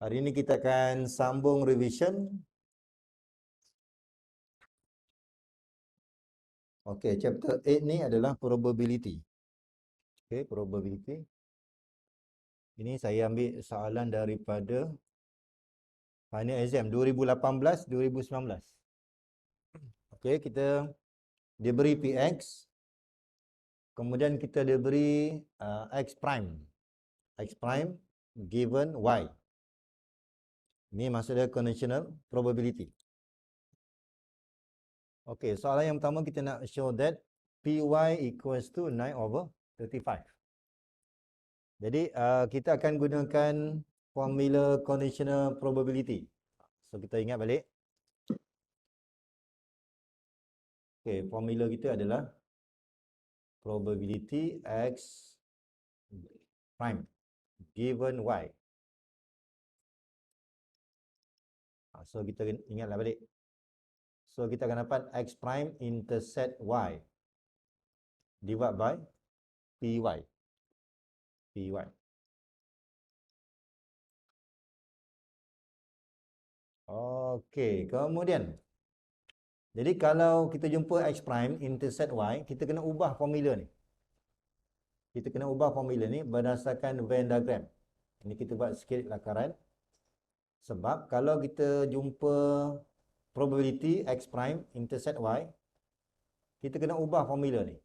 Hari ini kita akan sambung revision. Okey, chapter 8 ni adalah probability. Okey, probability. Ini saya ambil soalan daripada final exam 2018-2019. Okey, kita diberi Px, kemudian kita diberi x prime. X prime given y. Ini maksudnya conditional probability. Okey, soalan yang pertama kita nak show that Py equals to 9/35. Jadi kita akan gunakan formula conditional probability. So kita ingat balik. Okey, formula kita adalah probability x prime given y. So kita ingatlah balik. So kita akan dapat x prime intersect y divided by py. Py. Okey, kemudian jadi kalau kita jumpa x prime intersect y, kita kena ubah formula ni. Kita kena ubah formula ni berdasarkan Venn diagram. Ini kita buat sikit lakaran. Sebab kalau kita jumpa probability x prime intersect y, kita kena ubah formula ni.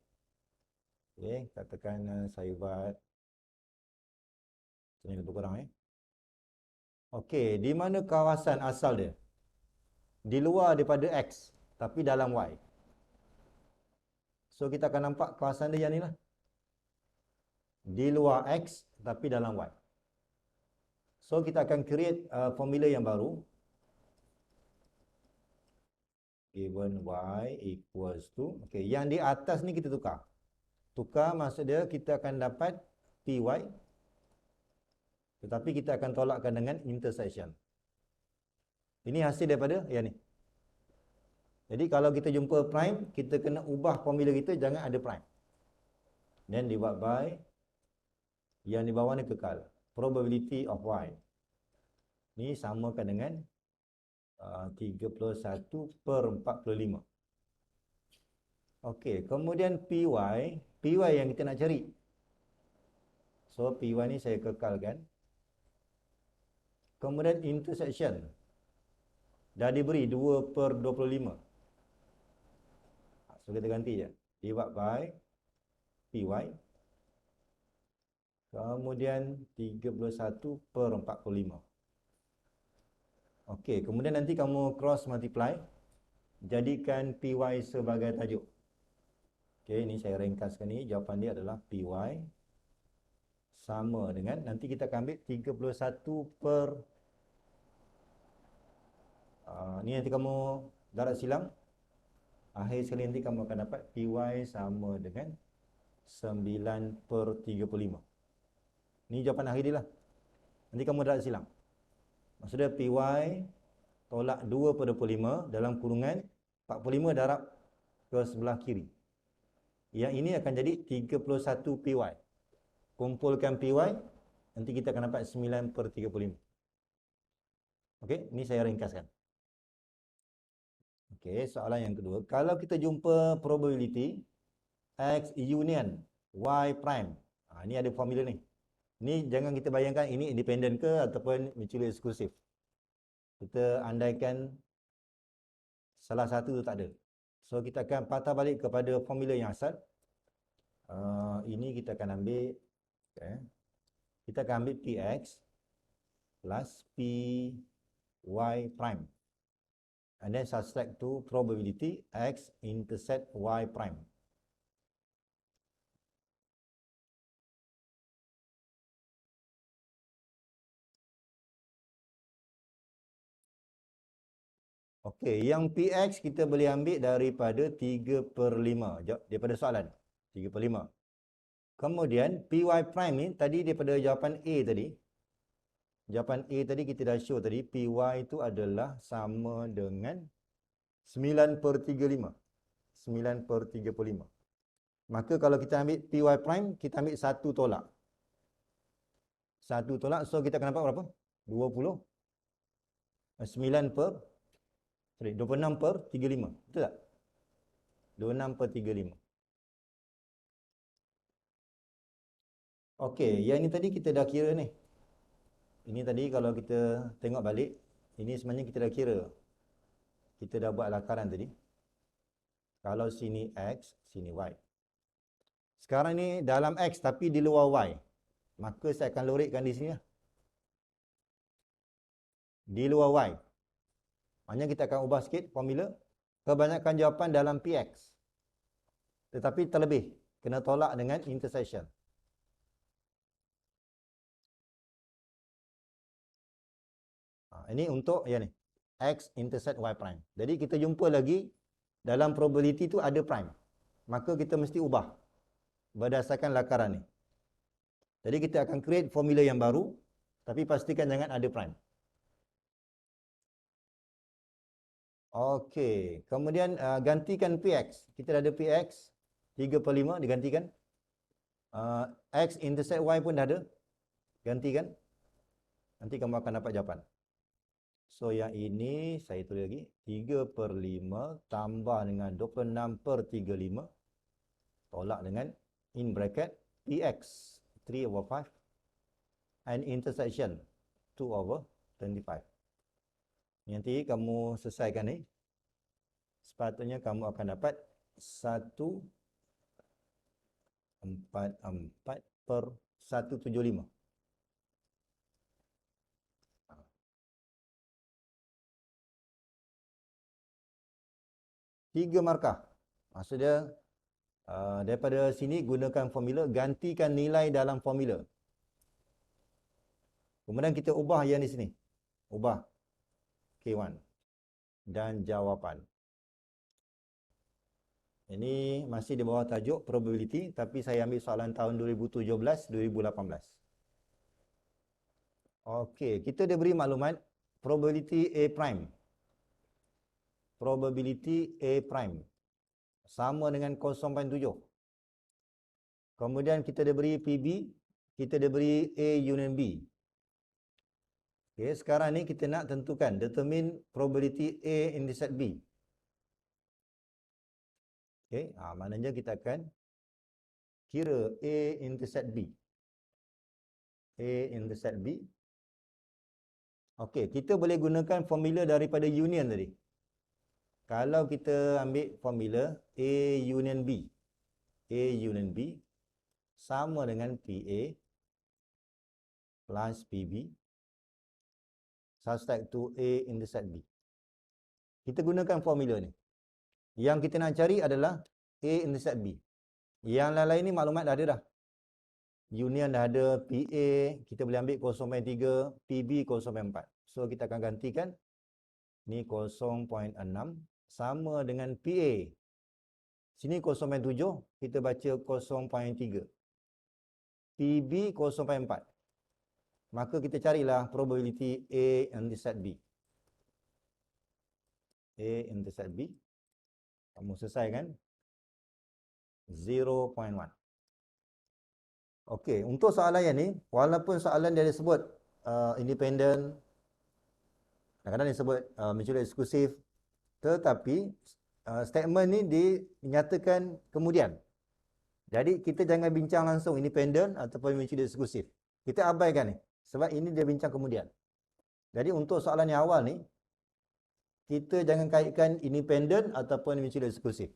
Okey, katakan saya buat ini lebih kurang Okey, di mana kawasan asal dia? Di luar daripada x, tapi dalam y. So kita akan nampak kawasan dia yang ni lah. Di luar x, tapi dalam y. So kita akan create formula yang baru. Given y equals to, okey, yang di atas ni kita tukar. Tukar maksud dia kita akan dapat py, tetapi kita akan tolakkan dengan intersection. Ini hasil daripada yang ni. Jadi kalau kita jumpa prime, kita kena ubah formula kita, jangan ada prime. Then divide by, yang di bawah ni kekal. Probability of y. Ni samakan dengan 31/45. Okey, kemudian py yang kita nak cari. So py ni saya kekalkan. Kemudian intersection dah diberi 2/25. So kita ganti je. Divide by py. Kemudian 31/45. Okey, kemudian nanti kamu cross multiply, jadikan py sebagai tajuk. Okey, ini saya ringkaskan ni, jawapan dia adalah py sama dengan, nanti kita akan ambil 31 per ni nanti kamu darat silang, akhir sekali nanti kamu akan dapat py sama dengan 9/35. Ni jawapan akhir dia lah. Nanti kamu darat silang. Maksudnya py tolak 2/25 dalam kurungan 45 darab ke sebelah kiri. Yang ini akan jadi 31 py. Kumpulkan py, nanti kita akan dapat 9/35. Okey, ini saya ringkaskan. Okey, soalan yang kedua. Kalau kita jumpa probability x union y prime. Ini ada formula ni. Ini jangan kita bayangkan ini independent ke ataupun mutually exclusive. Kita andaikan salah satu tu tak ada. So kita akan patah balik kepada formula yang asal. Ini kita akan ambil kita akan ambil px plus py prime. And then subtract to probability x intersect y prime. Okey, yang px kita boleh ambil daripada 3/5 daripada soalan. 3/5. Kemudian py prime ni tadi daripada jawapan A tadi. Jawapan A tadi kita dah show tadi py itu adalah sama dengan 9/35. 9/35. Maka kalau kita ambil py prime, kita ambil satu tolak. Satu tolak, so kita akan dapat berapa? 20, 9 per, 26 per 35. Betul tak? 26 per 35. Okey, yang ini tadi kita dah kira ni. Ini tadi kalau kita tengok balik, ini sebenarnya kita dah kira. Kita dah buat lakaran tadi. Kalau sini X, sini Y. Sekarang ni dalam X tapi di luar Y. Maka saya akan lorikkan di sini lah. Di luar Y. Maknanya kita akan ubah sikit formula. Kebanyakan jawapan dalam PX. Tetapi terlebih. Kena tolak dengan intersection. Ini untuk ya ni. X intersect Y prime. Jadi kita jumpa lagi dalam probability tu ada prime. Maka kita mesti ubah berdasarkan lakaran ni. Jadi kita akan create formula yang baru. Tapi pastikan jangan ada prime. Okey. Kemudian gantikan PX. Kita dah ada PX. 3/5 digantikan. X intersect Y pun dah ada. Gantikan. Nanti kamu akan dapat jawapan. So yang ini saya tulis lagi. 3/5 tambah dengan 26/35. Tolak dengan in bracket PX 3/5. And intersection 2/25. Nanti kamu selesaikan ni. Sepatutnya kamu akan dapat 144/175. 3 markah. Maksudnya daripada sini gunakan formula, gantikan nilai dalam formula. Kemudian kita ubah yang di sini. Ubah K1 dan jawapan. Ini masih di bawah tajuk probability, tapi saya ambil soalan tahun 2017-2018. Okey, kita diberi maklumat probability A prime. Probability A prime sama dengan 0.7. Kemudian kita diberi PB, kita diberi A union B. Okey, sekarang ni kita nak tentukan determine probability A intersect B. Okey, maknanya kita akan kira A intersect B. A intersect B. Okey, kita boleh gunakan formula daripada union tadi. Kalau kita ambil formula A union B. A union B sama dengan PA plus PB subtract to A intersect B. Kita gunakan formula ni. Yang kita nak cari adalah A intersect B. Yang lain-lain ni maklumat dah ada dah. Union dah ada, PA kita boleh ambil 0.3, PB 0.4. So kita akan gantikan ni 0.6 sama dengan PA. Sini 0.7, kita baca 0.3. PB 0.4. Maka kita carilah probability A intersect B. A intersect B. Kamu selesaikan 0.1. Okey, untuk soalan yang ni, walaupun soalan dia disebut independent, kadang-kadang disebut mutually exclusive, tetapi statement ni dinyatakan kemudian. Jadi kita jangan bincang langsung independent ataupun mutually exclusive. Kita abaikan ni sebab ini dia bincang kemudian. Jadi untuk soalan yang awal ni, kita jangan kaitkan independent ataupun mutually exclusive.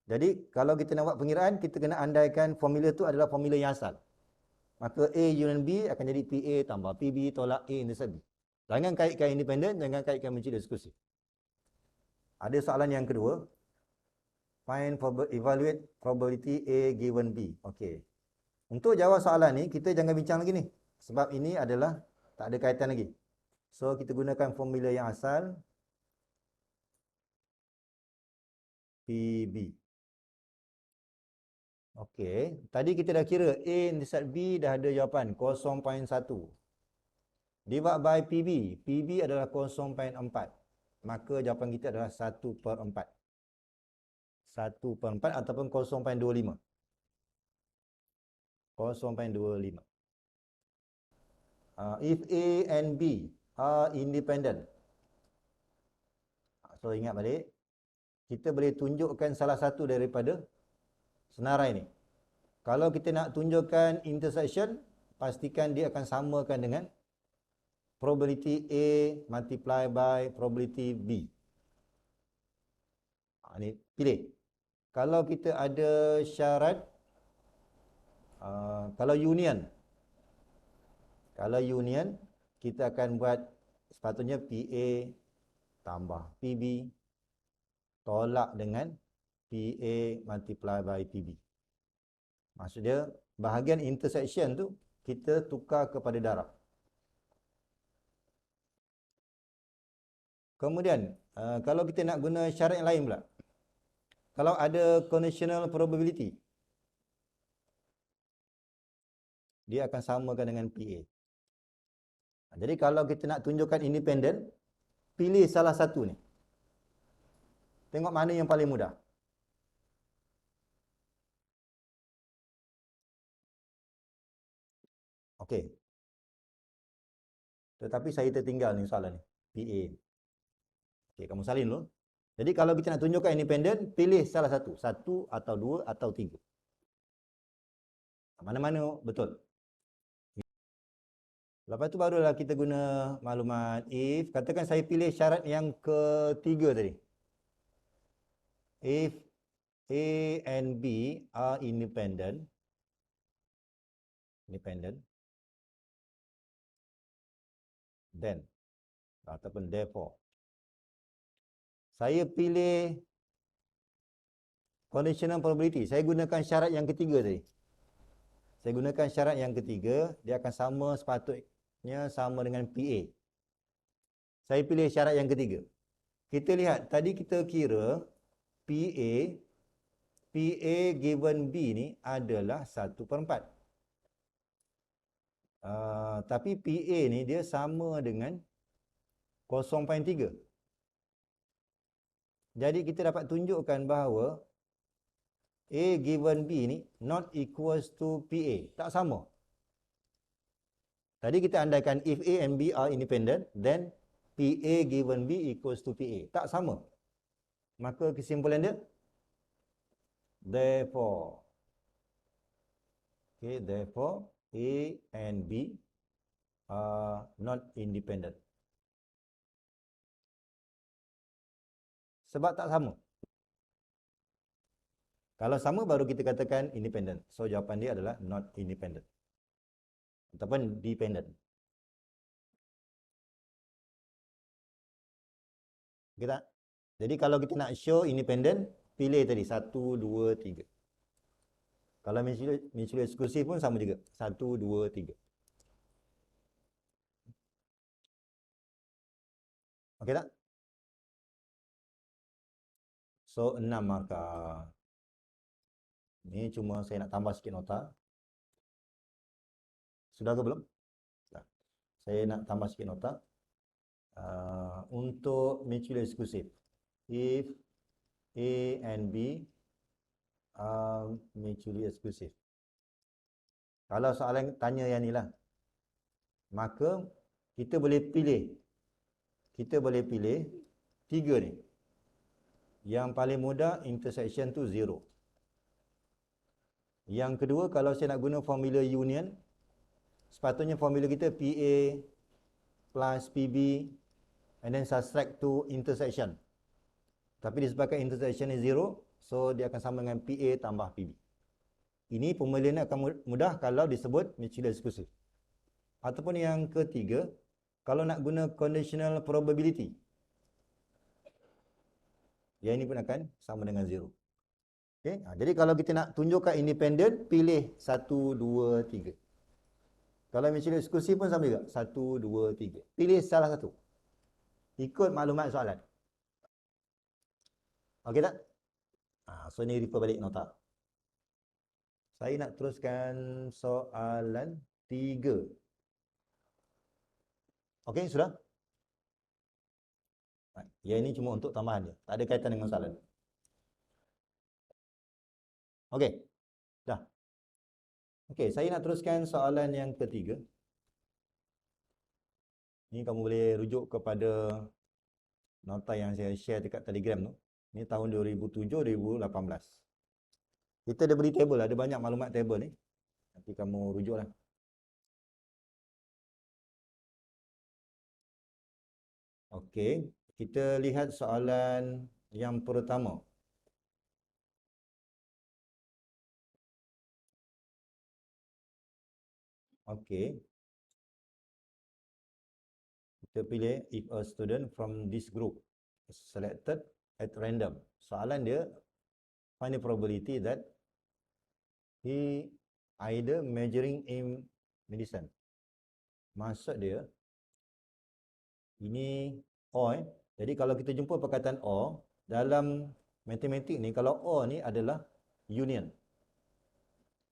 Jadi kalau kita nak buat pengiraan, kita kena andaikan formula tu adalah formula yang asal. Maka A union B akan jadi PA tambah PB tolak A intersect B. Jangan kaitkan independent, jangan kaitkan mutually exclusive. Ada soalan yang kedua. Evaluate probability A given B. Okey. Untuk jawab soalan ni, kita jangan bincang lagi ni. Sebab ini adalah tak ada kaitan lagi. So, kita gunakan formula yang asal. PB. Okey. Tadi kita dah kira A intersect B dah ada jawapan 0.1. Divide by PB. PB adalah 0.4. Maka jawapan kita adalah 1/4. 1/4 ataupun 0.25. 0.25. If A and B are independent. So ingat balik, kita boleh tunjukkan salah satu daripada senarai ni. Kalau kita nak tunjukkan intersection, pastikan dia akan samakan dengan probability A multiply by probability B. Ni pilih. Kalau kita ada syarat, kalau union, kita akan buat sepatutnya PA tambah PB tolak dengan PA multiply by PB. Maksudnya bahagian intersection tu kita tukar kepada darab. Kemudian kalau kita nak guna syarat yang lain pula, kalau ada conditional probability, dia akan samakan dengan PA. Jadi kalau kita nak tunjukkan independent, pilih salah satu ni. Tengok mana yang paling mudah. Okey. Tetapi saya tertinggal ni soalan ni. PA. Okey, kamu salin dulu. Jadi kalau kita nak tunjukkan independent, pilih salah satu. Satu atau dua atau tiga. Mana-mana betul. Lepas tu barulah kita guna maklumat if. Katakan saya pilih syarat yang ketiga tadi. If A and B are independent, then ataupun therefore, saya pilih conditional probability. Saya gunakan syarat yang ketiga tadi. Saya gunakan syarat yang ketiga, dia akan sama, sepatutnya sama dengan PA. Saya pilih syarat yang ketiga. Kita lihat, tadi kita kira PA given B ni adalah 1/4. Tapi PA ni dia sama dengan 0.3. Jadi kita dapat tunjukkan bahawa A given B ni not equals to PA. Tak sama. Tadi kita andaikan if A and B are independent, then PA given B equals to PA. Tak sama. Maka kesimpulan dia, therefore, therefore A and B are not independent. Sebab tak sama. Kalau sama baru kita katakan independent. So jawapan dia adalah not independent. Ataupun dependent. Okay tak? Jadi kalau kita nak show independent, pilih tadi 1, 2, 3. Kalau mutually eksklusif pun sama juga. 1, 2, 3. Okey tak? So 6 markah. Ni cuma saya nak tambah sikit nota. Sudah ke belum? Tak. Saya nak tambah sikit nota. Untuk mutually eksklusif. If A and B are mutually exclusive. Kalau soalan tanya yang ni lah, maka kita boleh pilih. Kita boleh pilih 3 ni. Yang paling mudah intersection tu 0. Yang kedua, kalau saya nak guna formula union, sepatutnya formula kita PA plus PB and then subtract to intersection. Tapi disebabkan intersection ni 0, so dia akan sama dengan PA tambah PB. Ini pemulihan akan mudah kalau disebut mutually exclusive. Ataupun yang ketiga, kalau nak guna conditional probability, yang ini pun akan sama dengan 0. Okay? Jadi kalau kita nak tunjukkan independent, pilih 1, 2, 3. Kalau mutually eksklusif pun sama juga. 1, 2, 3. Pilih salah satu. Ikut maklumat soalan. Okey tak? So ni refer balik nota. Saya nak teruskan soalan 3. Okey, sudah? Yang ini cuma untuk tambahan je. Tak ada kaitan dengan soalan. Okey. Dah. Okey, saya nak teruskan soalan yang ketiga. Ni kamu boleh rujuk kepada nota yang saya share dekat Telegram tu. Ni tahun 2007-2018. Kita ada beri table, ada banyak maklumat table ni. Nanti kamu rujuklah. Okey, kita lihat soalan yang pertama. Okey. Kita pilih if a student from this group is selected at random. Soalan dia, find the probability that he either majoring in medicine. Maksud dia, ini or. Jadi kalau kita jumpa perkataan or, dalam matematik ni, kalau or ni adalah union.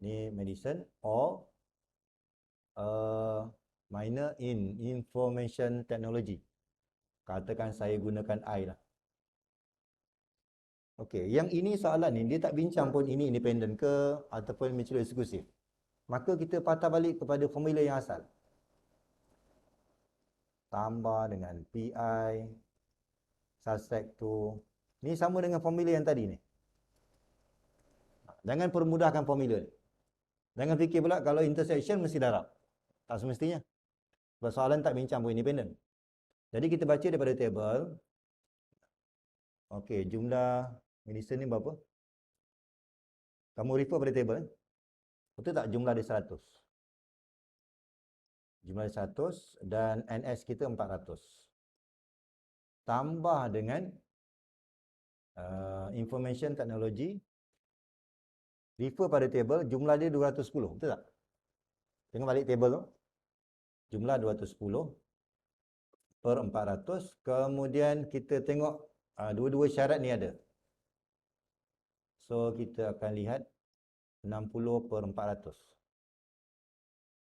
Ni medicine or minor in information technology. Katakan saya gunakan I lah. Okey, yang ini soalan ni, dia tak bincang pun ini independent ke ataupun mutually exclusive. Maka kita patah balik kepada formula yang asal. Tambah dengan PI, subtract tu. Ni sama dengan formula yang tadi ni. Jangan permudahkan formula ni. Jangan fikir pula kalau intersection mesti darab. Tak semestinya. Sebab soalan tak bincang pun independent. Jadi kita baca daripada table. Okey, jumlah medicine ni berapa? Kamu refer pada table. Betul tak jumlah dia 100? Jumlah dia 100 dan NS kita 400. Tambah dengan information technology. Refer pada table, jumlah dia 210. Betul tak? Tengok balik table tu. Jumlah 210 per 400. Kemudian kita tengok dua-dua syarat ni ada. So, kita akan lihat 60 per 400.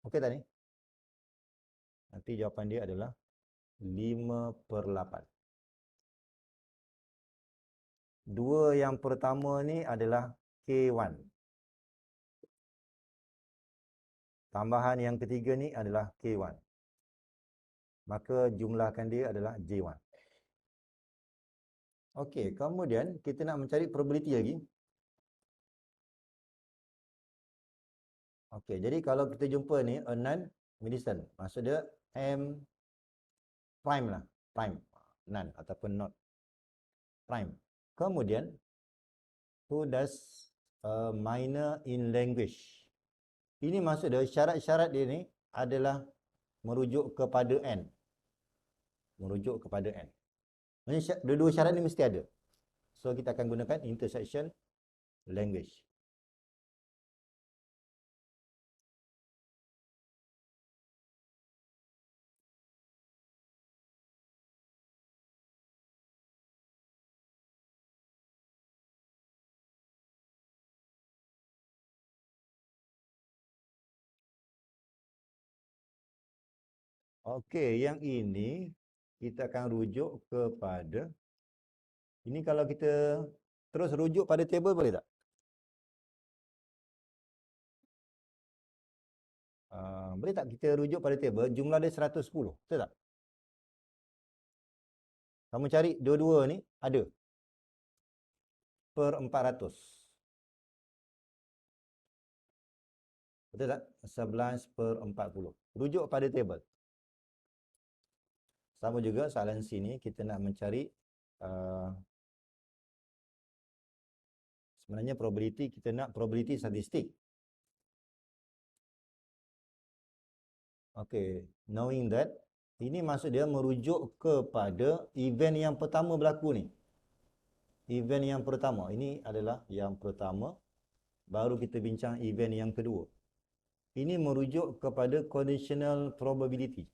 Okey tak ni? Nanti jawapan dia adalah 5 per 8. Dua yang pertama ni adalah K1. Tambahan yang ketiga ni adalah K1. Maka jumlahkan dia adalah J1. Okey, kemudian kita nak mencari probability lagi. Okey, jadi kalau kita jumpa ni a non-medicine, maksud dia M prime lah, prime, non ataupun not prime. Kemudian who does a minor in language. Ini maksud dia syarat-syarat dia ni adalah merujuk kepada N. Merujuk kepada N. Maksudnya dua-dua syarat ni mesti ada. So kita akan gunakan intersection language. Okey, yang ini kita akan rujuk kepada, ini kalau kita terus rujuk pada table boleh tak? Boleh tak kita rujuk pada table, jumlah dia 110, betul tak? Kamu cari dua-dua ni ada per 400. Betul tak? 11 per 40. Rujuk pada table. Sama juga soalan sini kita nak mencari sebenarnya probability, kita nak probability statistik. Okey, knowing that, ini maksud dia merujuk kepada event yang pertama berlaku ni. Event yang pertama, ini adalah yang pertama, baru kita bincang event yang kedua. Ini merujuk kepada conditional probability.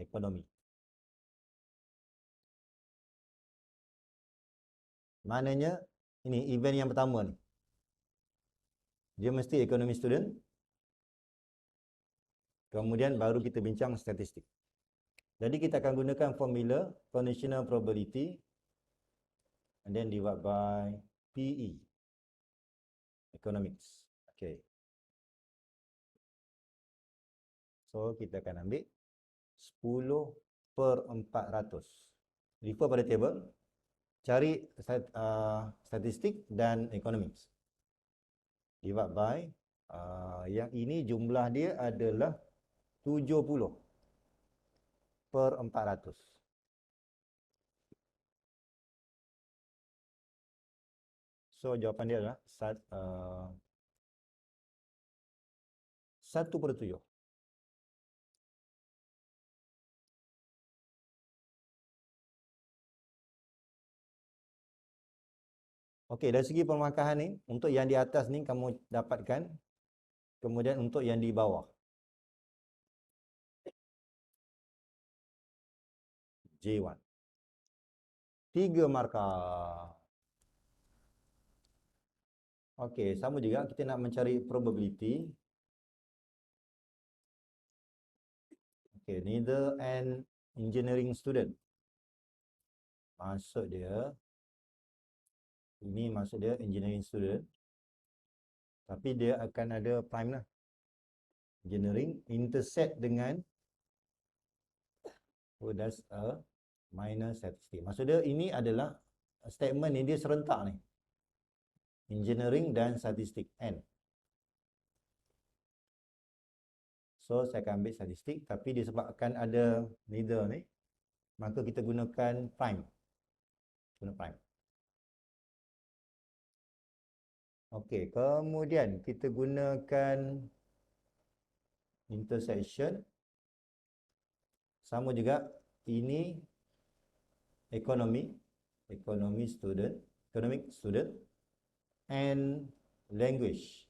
Ekonomi. Maknanya, ini event yang pertama ni. Dia mesti ekonomi student. Kemudian baru kita bincang statistik. Jadi kita akan gunakan formula conditional probability and then divide by PE. Economics. Okay. So, kita akan ambil 10/400. Refer pada table. Cari statistik dan economics. Divide by, yang ini jumlah dia adalah 70/400. So, jawapan dia adalah 1/7. Okey, dari segi pemarkahan ni, untuk yang di atas ni kamu dapatkan, kemudian untuk yang di bawah. J1. 3 markah. Okey, sama juga kita nak mencari probability. Okey, neither an engineering student. Maksud dia, ini maksud dia engineering student. Tapi dia akan ada prime lah. Engineering intersect dengan, oh that's a minor statistic. Maksud dia ini adalah statement ni dia serentak ni. Engineering dan statistik N. So saya akan ambil statistik, tapi disebabkan ada neither ni, maka kita gunakan prime. Guna prime. Okey, kemudian kita gunakan intersection. Sama juga, ini economic student and language.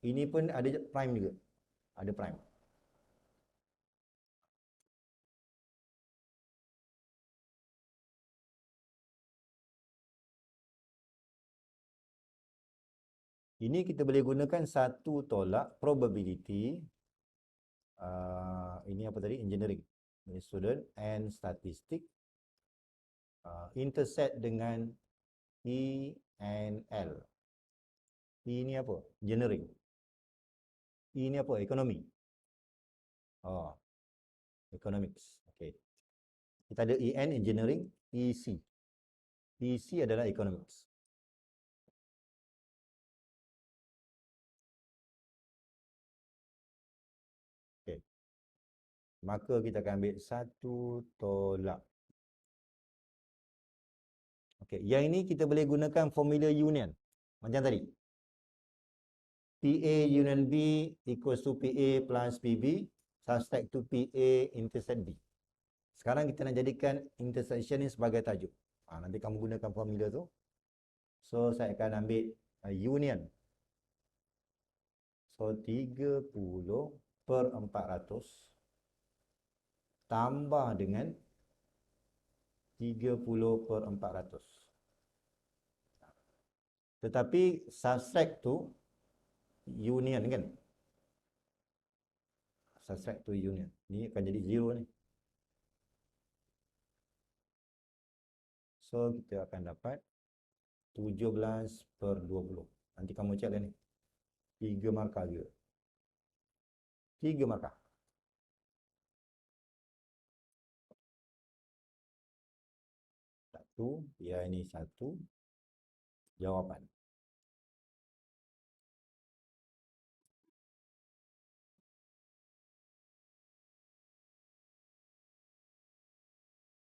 Ini pun ada prime juga. Ada prime. Ini kita boleh gunakan satu tolak probability. Ini apa tadi? Engineering student and statistic intersect dengan E and L. E ni apa? Engineering. E ni apa? Economy. Oh, economics. Okey. Kita ada EN engineering, EC. EC adalah economics. Okey. Maka kita akan ambil satu tolak. Okey, yang ini kita boleh gunakan formula union. Macam tadi. PA union B equals to PA plus PB subtract to PA intersect B. Sekarang kita nak jadikan intersection ni sebagai tajuk. Nanti kamu gunakan formula tu. So, saya akan ambil union. So, 30/400 tambah dengan 30/400. Tetapi subtract tu union kan? Subtract to union. Ni akan jadi 0 ni. So, kita akan dapat 17/20. Nanti kamu cek lah ni. 3 markah juga. 3 markah. Satu, ya ini satu. Jawapan.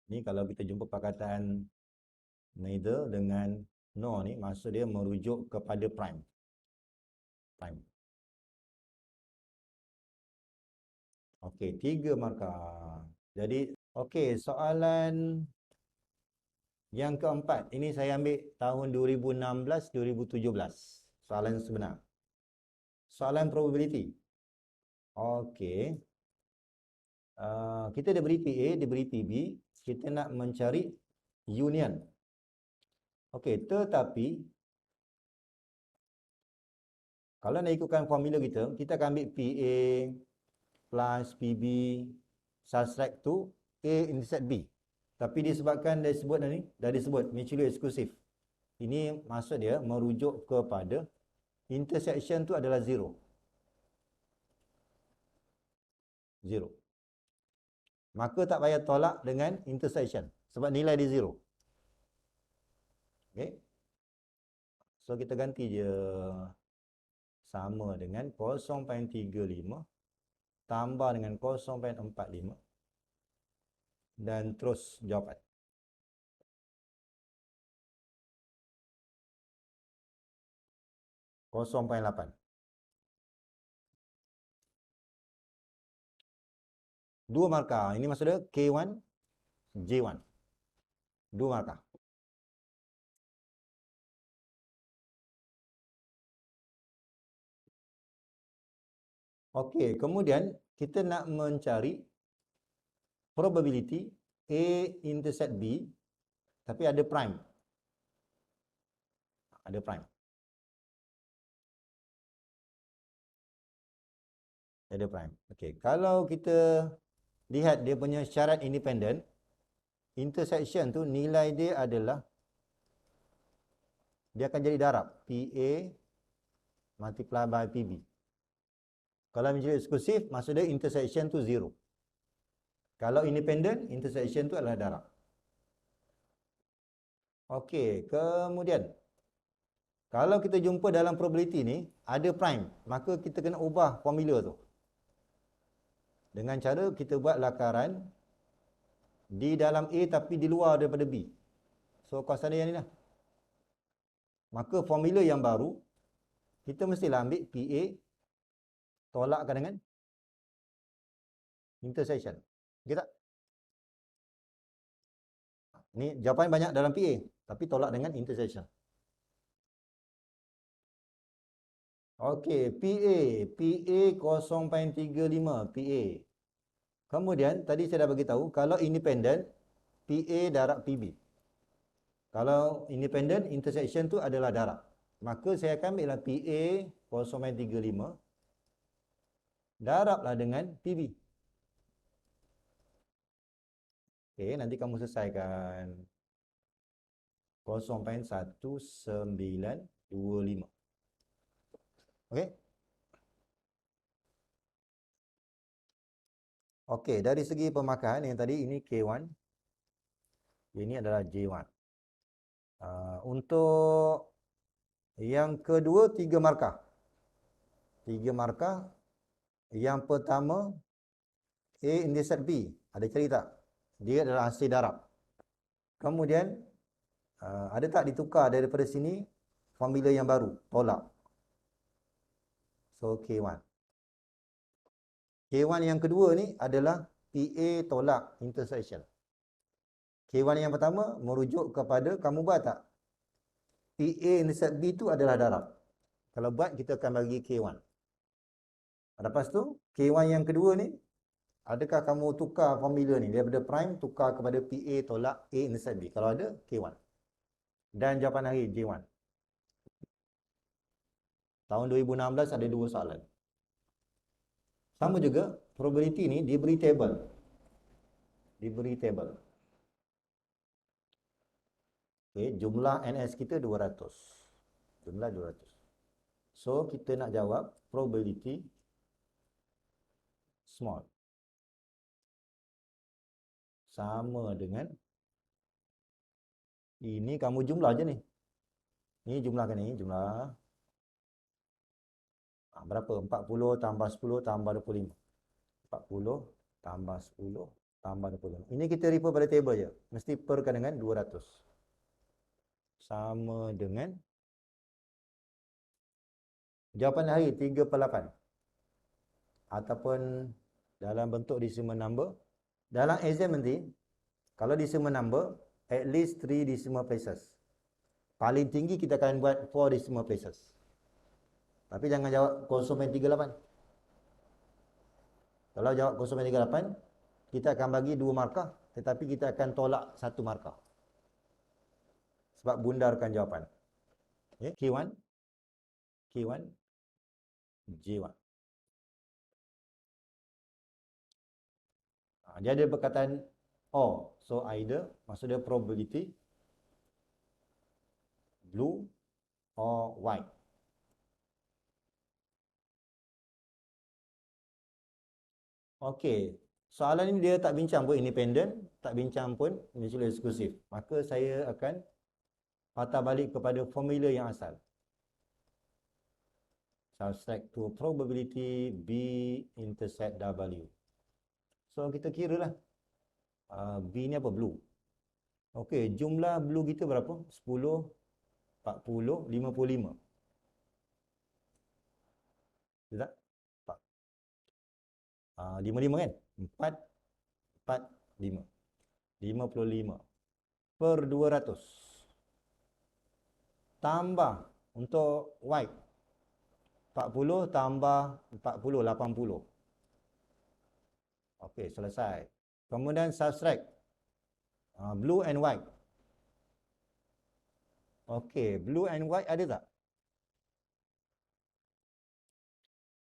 Ni kalau kita jumpa perkataan neither dengan no ni, maksud dia merujuk kepada prime. Prime. Okey, 3 markah. Jadi, okey, soalan yang keempat. Ini saya ambil tahun 2016-2017. Soalan sebenar. Soalan probability. Okey. Kita diberi PA, diberi PB. Kita nak mencari union. Okey, tetapi kalau nak ikutkan formula kita, kita akan ambil PA plus PB subtract to A intersect B. Tapi disebabkan dah disebut mutually exclusive. Ini maksud dia merujuk kepada intersection tu adalah 0. 0. Maka tak payah tolak dengan intersection sebab nilai dia 0. Okey. So kita ganti je sama dengan 0.35 tambah dengan 0.45 dan terus jawapan. 0.8. Dua markah. Ini maksudnya K1, J1. Dua markah. Okey, kemudian kita nak mencari probability A intersect B tapi ada prime. Ada prime. Ada prime. Okey, kalau kita lihat dia punya syarat independent, intersection tu nilai dia adalah dia akan jadi darab PA multiply by PB. Kalau menjadi eksklusif, maksudnya intersection tu 0. Kalau independent, intersection tu adalah darab. Okey, kemudian kalau kita jumpa dalam probability ni ada prime, maka kita kena ubah formula tu. Dengan cara kita buat lakaran di dalam A tapi di luar daripada B. So kawasan dia yang ni lah. Maka formula yang baru, kita mestilah ambil PA tolakkan dengan intersection. Okey tak? Ni jawapan banyak dalam PA, tapi tolak dengan intersection. Okey, PA 0.35 PA. Kemudian tadi saya dah bagi tahu kalau independent PA darab PB. Kalau independent intersection tu adalah darab. Maka saya akan ambillah PA 0.35 darablah dengan PB. Okey, nanti kamu selesaikan 0.1925. Okey? Okey, dari segi pemakaian yang tadi ini K1, ini adalah J1. Untuk yang kedua 3 markah. 3 markah. Yang pertama A intersect B. Ada cerita? Dia adalah hasil darab. Kemudian ada tak ditukar daripada sini formula yang baru? Tolak. So K1. K1 yang kedua ni adalah PA tolak intersection. K1 yang pertama merujuk kepada kamu buat tak? PA intersect B tu adalah darab. Kalau buat kita akan bagi K1. Lepas tu K1 yang kedua ni, adakah kamu tukar formula ni daripada prime tukar kepada PA tolak A intersect B? Kalau ada, K1. Dan jawapan akhir J1. Tahun 2016 ada 2 soalan. Sama juga probability ni diberi table. Diberi table. Okey, jumlah NS kita 200. Jumlah 200. So kita nak jawab probability small sama dengan ini kamu jumlah je ni. Ni jumlahkan ni, jumlah berapa? 40 tambah 10 tambah 25. 40 tambah 10 tambah 25. Ini kita refer pada table je. Mesti perkan dengan 200. Sama dengan jawapan akhir 3/8. Ataupun dalam bentuk decimal number. Dalam exam nanti, kalau decimal number, at least 3 decimal places. Paling tinggi kita akan buat 4 decimal places. Tapi jangan jawab 0.38. Kalau jawab 0.38, kita akan bagi 2 markah, tetapi kita akan tolak 1 markah. Sebab bundarkan jawapan. Okay. K1, K1, J1. Dia ada perkataan or. So either, maksudnya probability blue or white. Okey. Soalan ini dia tak bincang pun independent, tak bincang pun mutually exclusive. Maka saya akan patah balik kepada formula yang asal. Subtract to probability B intersect W. So kita kira lah. B ni apa? Blue. Okey, jumlah blue kita berapa? 10, 40, 55. Betul tak? 55 kan? 4, 4, 5. 55 per 200. Tambah untuk white. 40 tambah 40, 80. Okey, selesai. Kemudian subtract blue and white. Okey, blue and white ada tak?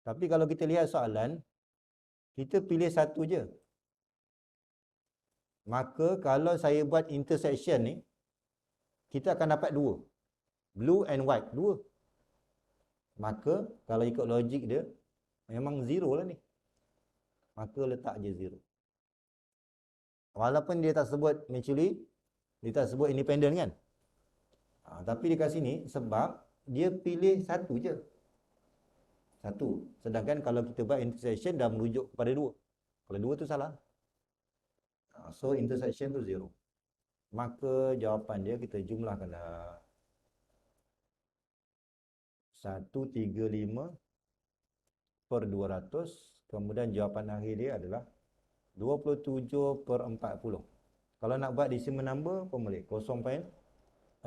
Tapi kalau kita lihat soalan, kita pilih satu je. Maka kalau saya buat intersection ni, kita akan dapat dua. Blue and white, dua. Maka kalau ikut logik dia, memang zero lah ni. Maka letak je zero. Walaupun dia tak sebut mutually, dia tak sebut independent kan? Tapi dekat sini, sebab dia pilih satu je. Satu. Sedangkan kalau kita buat intersection, dah merujuk kepada dua. Kalau dua tu salah. So intersection tu zero. Maka jawapan dia kita jumlahkanlah. 135 per 200. Kemudian jawapan akhir dia adalah 27 per 40. Kalau nak buat decimal number pun boleh. 0.675.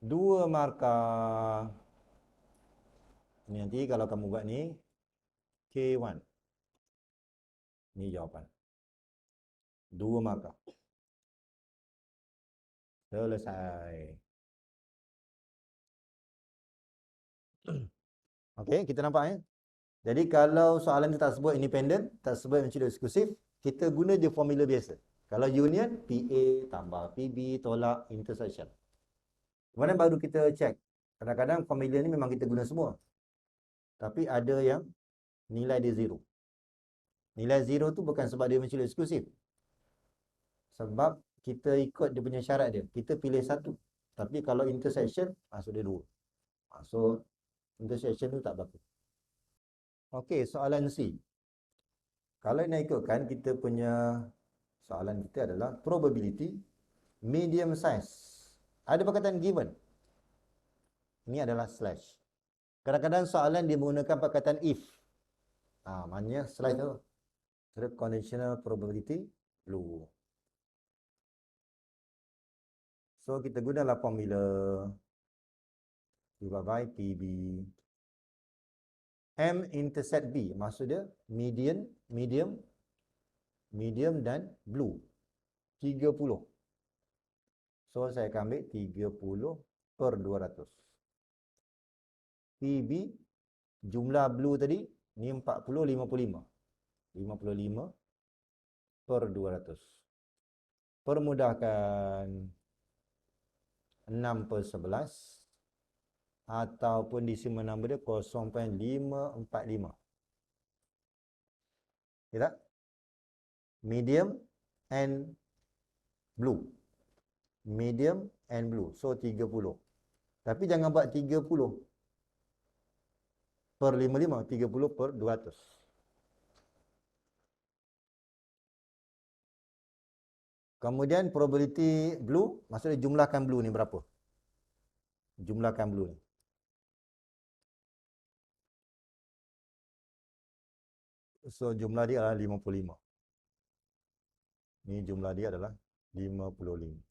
2 markah. Ini nanti kalau kamu buat ni, K1. Ini jawapan. 2 markah. Selesai. Okey, kita nampak ya. Jadi kalau soalan ni tak sebut independent, tak sebut mutually exclusive, kita guna je formula biasa. Kalau union, PA tambah PB tolak intersection. Kemudian baru kita check. Kadang-kadang formula ni memang kita guna semua. Tapi ada yang nilai dia zero. Nilai zero tu bukan sebab dia mutually exclusive. Sebab kita ikut dia punya syarat dia. Kita pilih satu. Tapi kalau intersection, masuk dia dua. So, intersection tu tak berlaku. Okey, soalan C. Kalau nak ikutkan, kita punya soalan kita adalah probability medium size. Ada perkataan given. Ini adalah slash. Kadang-kadang soalan dia menggunakan perkataan if. Maknanya slash tu. Conditional probability blue. So kita gunalah formula divided by PB. M intersect B. Maksud dia median, medium dan blue. 30. So saya akan ambil 30 per 200. PB jumlah blue tadi ni 40, 55. 55 per 200. Permudahkan 6 per 11 ataupun decimal number dia 0.545. Ya tak? Medium and blue. Medium and blue. So 30. Tapi jangan buat 30 per 55, 30 per 200. Kemudian probability blue, maksudnya jumlahkan blue ni berapa? Jumlahkan blue ni. So jumlah dia adalah 55. Ni jumlah dia adalah 55.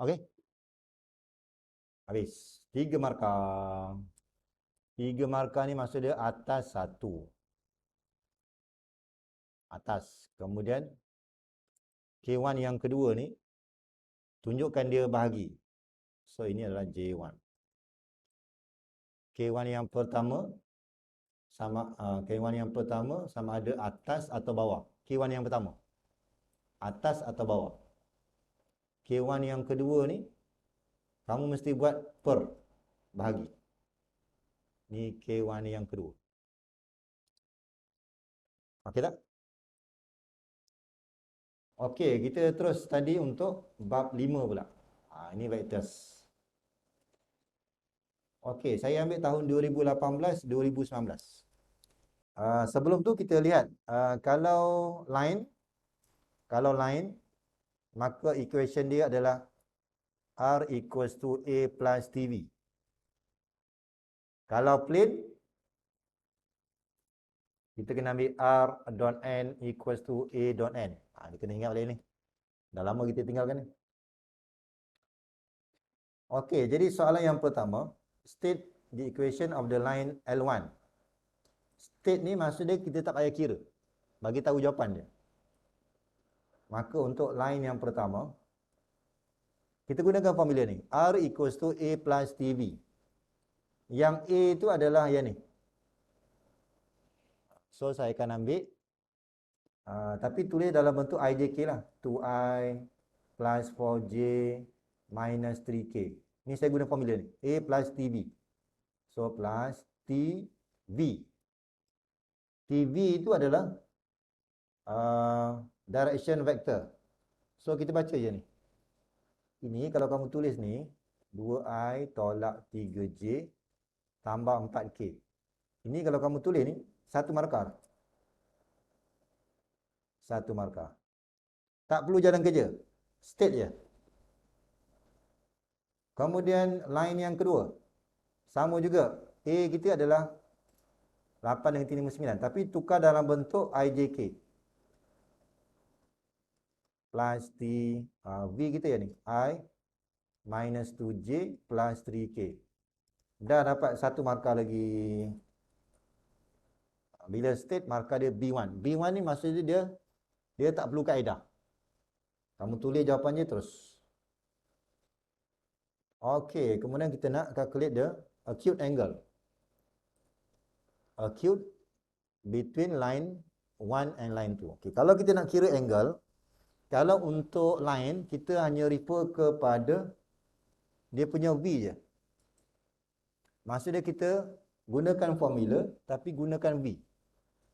Okey. Habis. 3 markah. 3 markah ni maksud dia atas 1. Atas. Kemudian K1 yang kedua ni tunjukkan dia bahagi. So ini adalah J1. K1 yang pertama sama K1 yang pertama sama ada atas atau bawah. K1 yang pertama. Atas atau bawah. K1 yang kedua ni kamu mesti buat per bahagi. Ni K1 yang kedua. Okey tak? Okey, kita terus tadi untuk bab 5 pula. Ini vectors. Okey, saya ambil tahun 2018, 2019. Sebelum tu kita lihat kalau line maka equation dia adalah R equals to A plus TV. Kalau plane kita kena ambil R dot N equals to A dot N. Dia kena ingat balik ni. Dah lama kita tinggalkan ni. Okey, jadi soalan yang pertama, state the equation of the line L1. State ni maksud dia kita tak payah kira. Bagi tahu jawapan dia. Maka untuk line yang pertama, kita gunakan formula ni. R equals to A plus TV. Yang A itu adalah yang ni. So, saya akan ambil. Tapi tulis dalam bentuk IJK lah. 2I plus 4J minus 3K. Ni saya guna formula ni. A plus TV. So, plus TV. TV itu adalah direction vector. So, kita baca je ni. Ini kalau kamu tulis ni, 2I tolak 3J tambah 4K. Ini kalau kamu tulis ni, satu markah. Satu markah. Tak perlu jalan kerja. State je. Kemudian line yang kedua. Sama juga. A kita adalah 8 dengan 9. Tapi tukar dalam bentuk IJK. Plus T, V kita ya ni. I minus 2J plus 3K. Dah dapat satu markah lagi. Bila state, markah dia B1. B1 ni maksudnya dia tak perlu kaedah. Kamu tulis jawapannya terus. Okey, kemudian kita nak calculate the acute angle. Acute between line 1 and line 2. Okey, kalau kita nak kira angle, kalau untuk line, kita hanya refer kepada dia punya V je. Maksudnya kita gunakan formula, tapi gunakan V.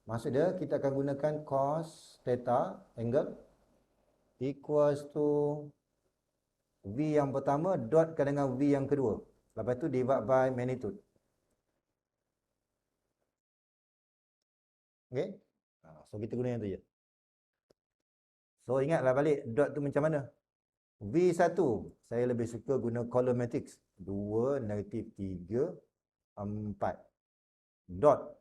Maksudnya kita akan gunakan cos theta angle equals to V yang pertama dotkan dengan V yang kedua. Lepas tu divide by magnitude. Okay? So kita guna yang tu je. So ingatlah balik dot tu macam mana. V1 saya lebih suka guna column matrix. 2, negatif 3, 4. Dot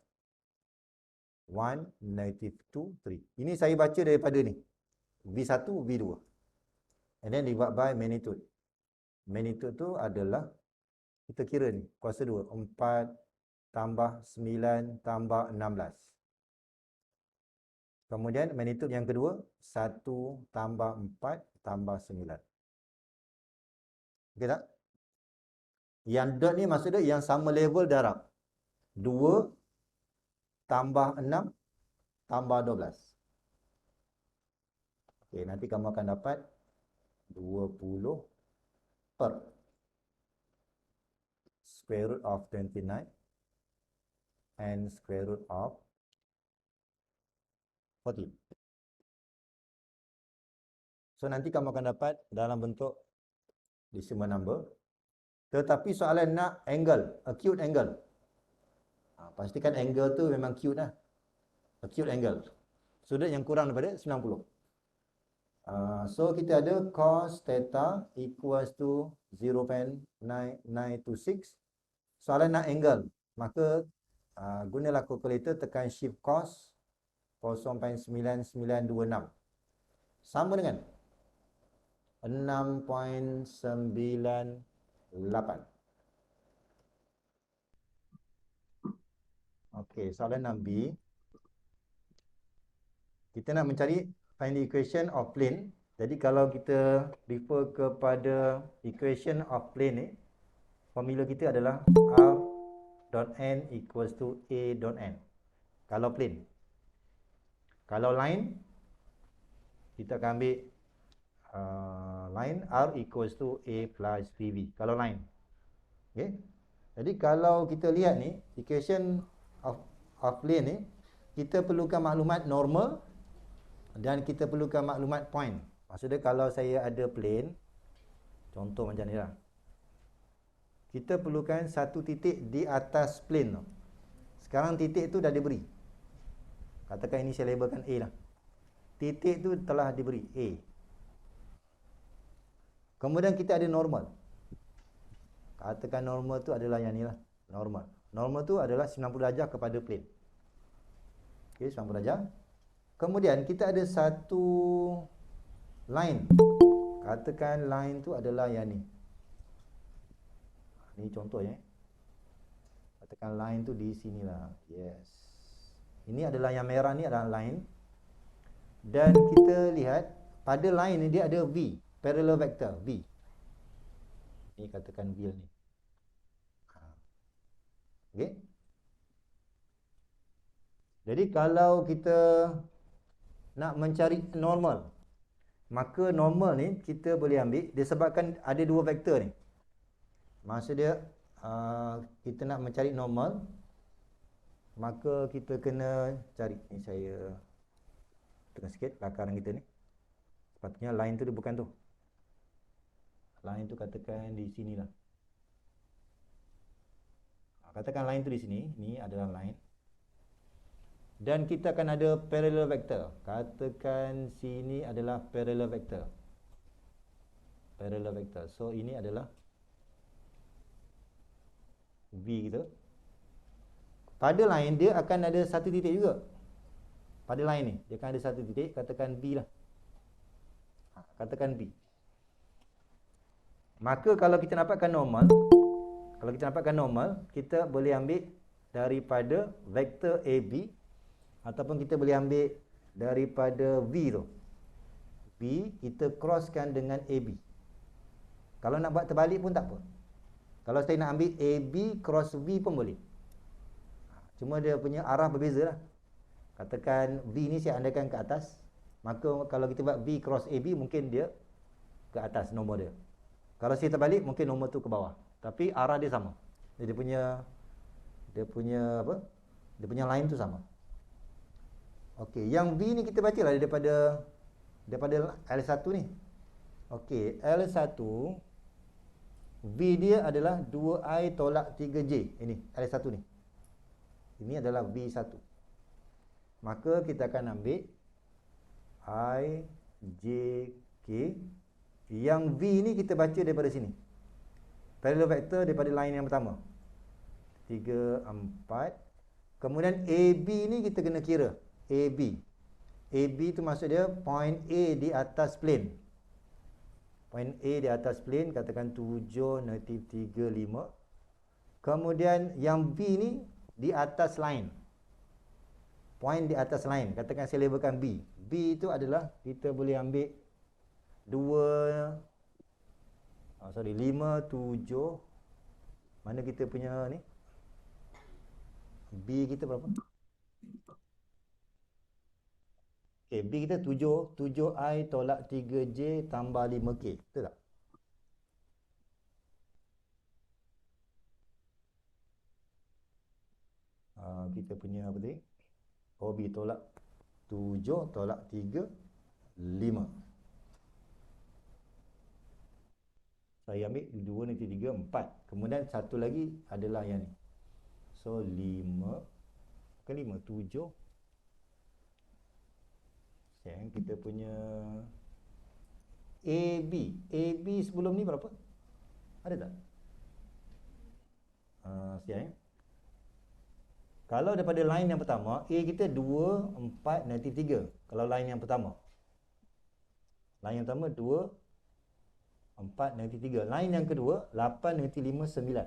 1, negatif 2, 3. Ini saya baca daripada ni. V1, V2. And then divide by magnitude. Magnitude tu adalah, kita kira ni, kuasa 2. 4 tambah 9 tambah 16. Kemudian magnitude yang kedua, 1 tambah 4 tambah 9. Okey tak? Yang dot ni maksudnya yang sama level darab. 2 tambah 6 tambah 12. Okey, nanti kamu akan dapat 20 per square root of 29 and square root of 14. So nanti kamu akan dapat dalam bentuk decimal number. Tetapi soalan nak angle, acute angle. Pastikan angle tu memang acute lah. Acute angle. Sudut yang kurang daripada 90. So kita ada cos theta equals to 0.9926. Soalan nak angle, maka gunalah calculator, tekan shift cos 0.9926. Sama dengan 6.98. Okey, soalan 6B. Kita nak mencari find the equation of plane. Jadi kalau kita refer kepada equation of plane ni, formula kita adalah R dot N equals to A dot N. Kalau plane. Kalau line, kita akan ambil line R equals to A plus PV. Kalau line. Okay. Jadi kalau kita lihat ni, equation of plane ni, kita perlukan maklumat normal dan kita perlukan maklumat point. Maksudnya kalau saya ada plane, contoh macam ni lah. Kita perlukan satu titik di atas plane tu. Sekarang titik tu dah diberi. Katakan ini saya labelkan A lah. Titik tu telah diberi A. Kemudian kita ada normal. Katakan normal tu adalah yang ni lah. Normal. Normal tu adalah 90 darjah kepada plane. Okey, 90 darjah. Kemudian kita ada satu line. Katakan line tu adalah yang ni. Ni contohnya. Katakan line tu di sinilah. Yes. Ini adalah yang merah ni adalah line. Dan kita lihat pada line ni dia ada V. Parallel vector V. Ni katakan V ni. Okey. Jadi kalau kita nak mencari normal, maka normal ni kita boleh ambil disebabkan ada dua vektor ni. Maksud dia kita nak mencari normal, maka kita kena cari ni, saya tekan sikit lakaran kita ni. Sepatutnya line tu dia bukan tu. Line tu katakan di sinilah. Katakan line tu di sini, ni adalah line. Dan kita akan ada parallel vector. Katakan sini adalah parallel vector. Parallel vector. So ini adalah V kita. Pada line dia akan ada satu titik juga. Pada line ni dia akan ada satu titik, katakan B lah. Katakan B. Maka kalau kita dapatkan normal, kita boleh ambil daripada vektor AB, ataupun kita boleh ambil daripada V tu. V kita crosskan dengan AB. Kalau nak buat terbalik pun tak apa. Kalau saya nak ambil AB cross V pun boleh. Cuma dia punya arah berbeza lah. Katakan V ni saya andaikan ke atas, maka kalau kita buat V cross AB, mungkin dia ke atas nombor dia. Kalau saya terbalik, mungkin nombor tu ke bawah. Tapi arah dia sama. Dia punya apa? Dia punya line tu sama. Okey, yang V ni kita bacalah daripada L1 ni. Okey, L1 V dia adalah 2I tolak 3J. Ini L1 ni. Ini adalah V1. Maka kita akan ambil I, J, K. Yang V ni kita baca daripada sini. Parallel vector daripada line yang pertama. 3, 4. Kemudian AB ni kita kena kira. AB. AB tu maksud dia point A di atas plane. Point A di atas plane, katakan 7, negatif 3, 5. Kemudian yang B ni di atas line. Point di atas line, katakan saya labelkan B. B itu adalah kita boleh ambil 5, 7. Mana kita punya ni? B kita berapa? Okay, B kita 7. 7I tolak 3J tambah 5K. Betul tak? Kita punya apa tadi? OB tolak 7 tolak 3, 5. Saya ambil 2 nanti 3, 4. Kemudian satu lagi adalah yang ni. So 5, bukan 5, 7. Yang kita punya AB. AB sebelum ni berapa? Ada tak? Siang. Kalau daripada line yang pertama, A kita 2, 4, negatif 3. Kalau line yang pertama. Line yang pertama 2, 4, negatif 3. Line yang kedua 8, negatif 5, 9.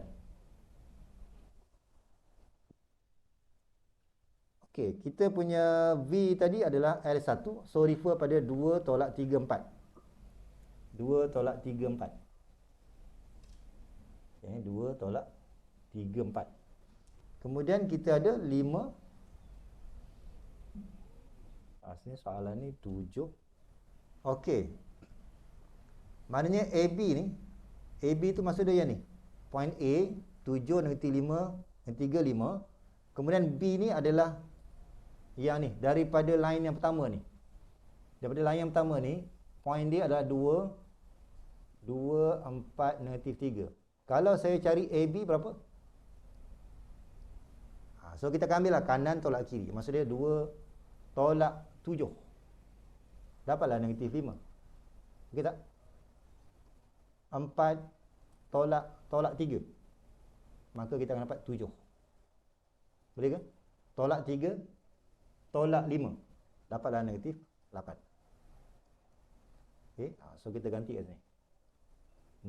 Okey, kita punya V tadi adalah L1. So refer pada 2 tolak 3, 4. 2 tolak 3, 4. Okay, 2 tolak 3, 4. Kemudian kita ada 5. Asalnya soalan ni 7. Okey. Maknanya AB ni, AB tu maksud dia yang ni. Point A 7 negatif 5, negatif 3, 5. Kemudian B ni adalah yang ni, daripada line yang pertama ni. Daripada line yang pertama ni, point dia adalah 2, 4, negatif 3. Kalau saya cari AB berapa? So kita akan ambil lah kanan tolak kiri. Maksud dia 2 tolak 7. Dapatlah negatif 5. Okey tak? 4 tolak 3. Maka kita akan dapat 7. Boleh ke? Tolak 3 tolak 5. Dapatlah negatif 8. Okey, so kita ganti kat sini.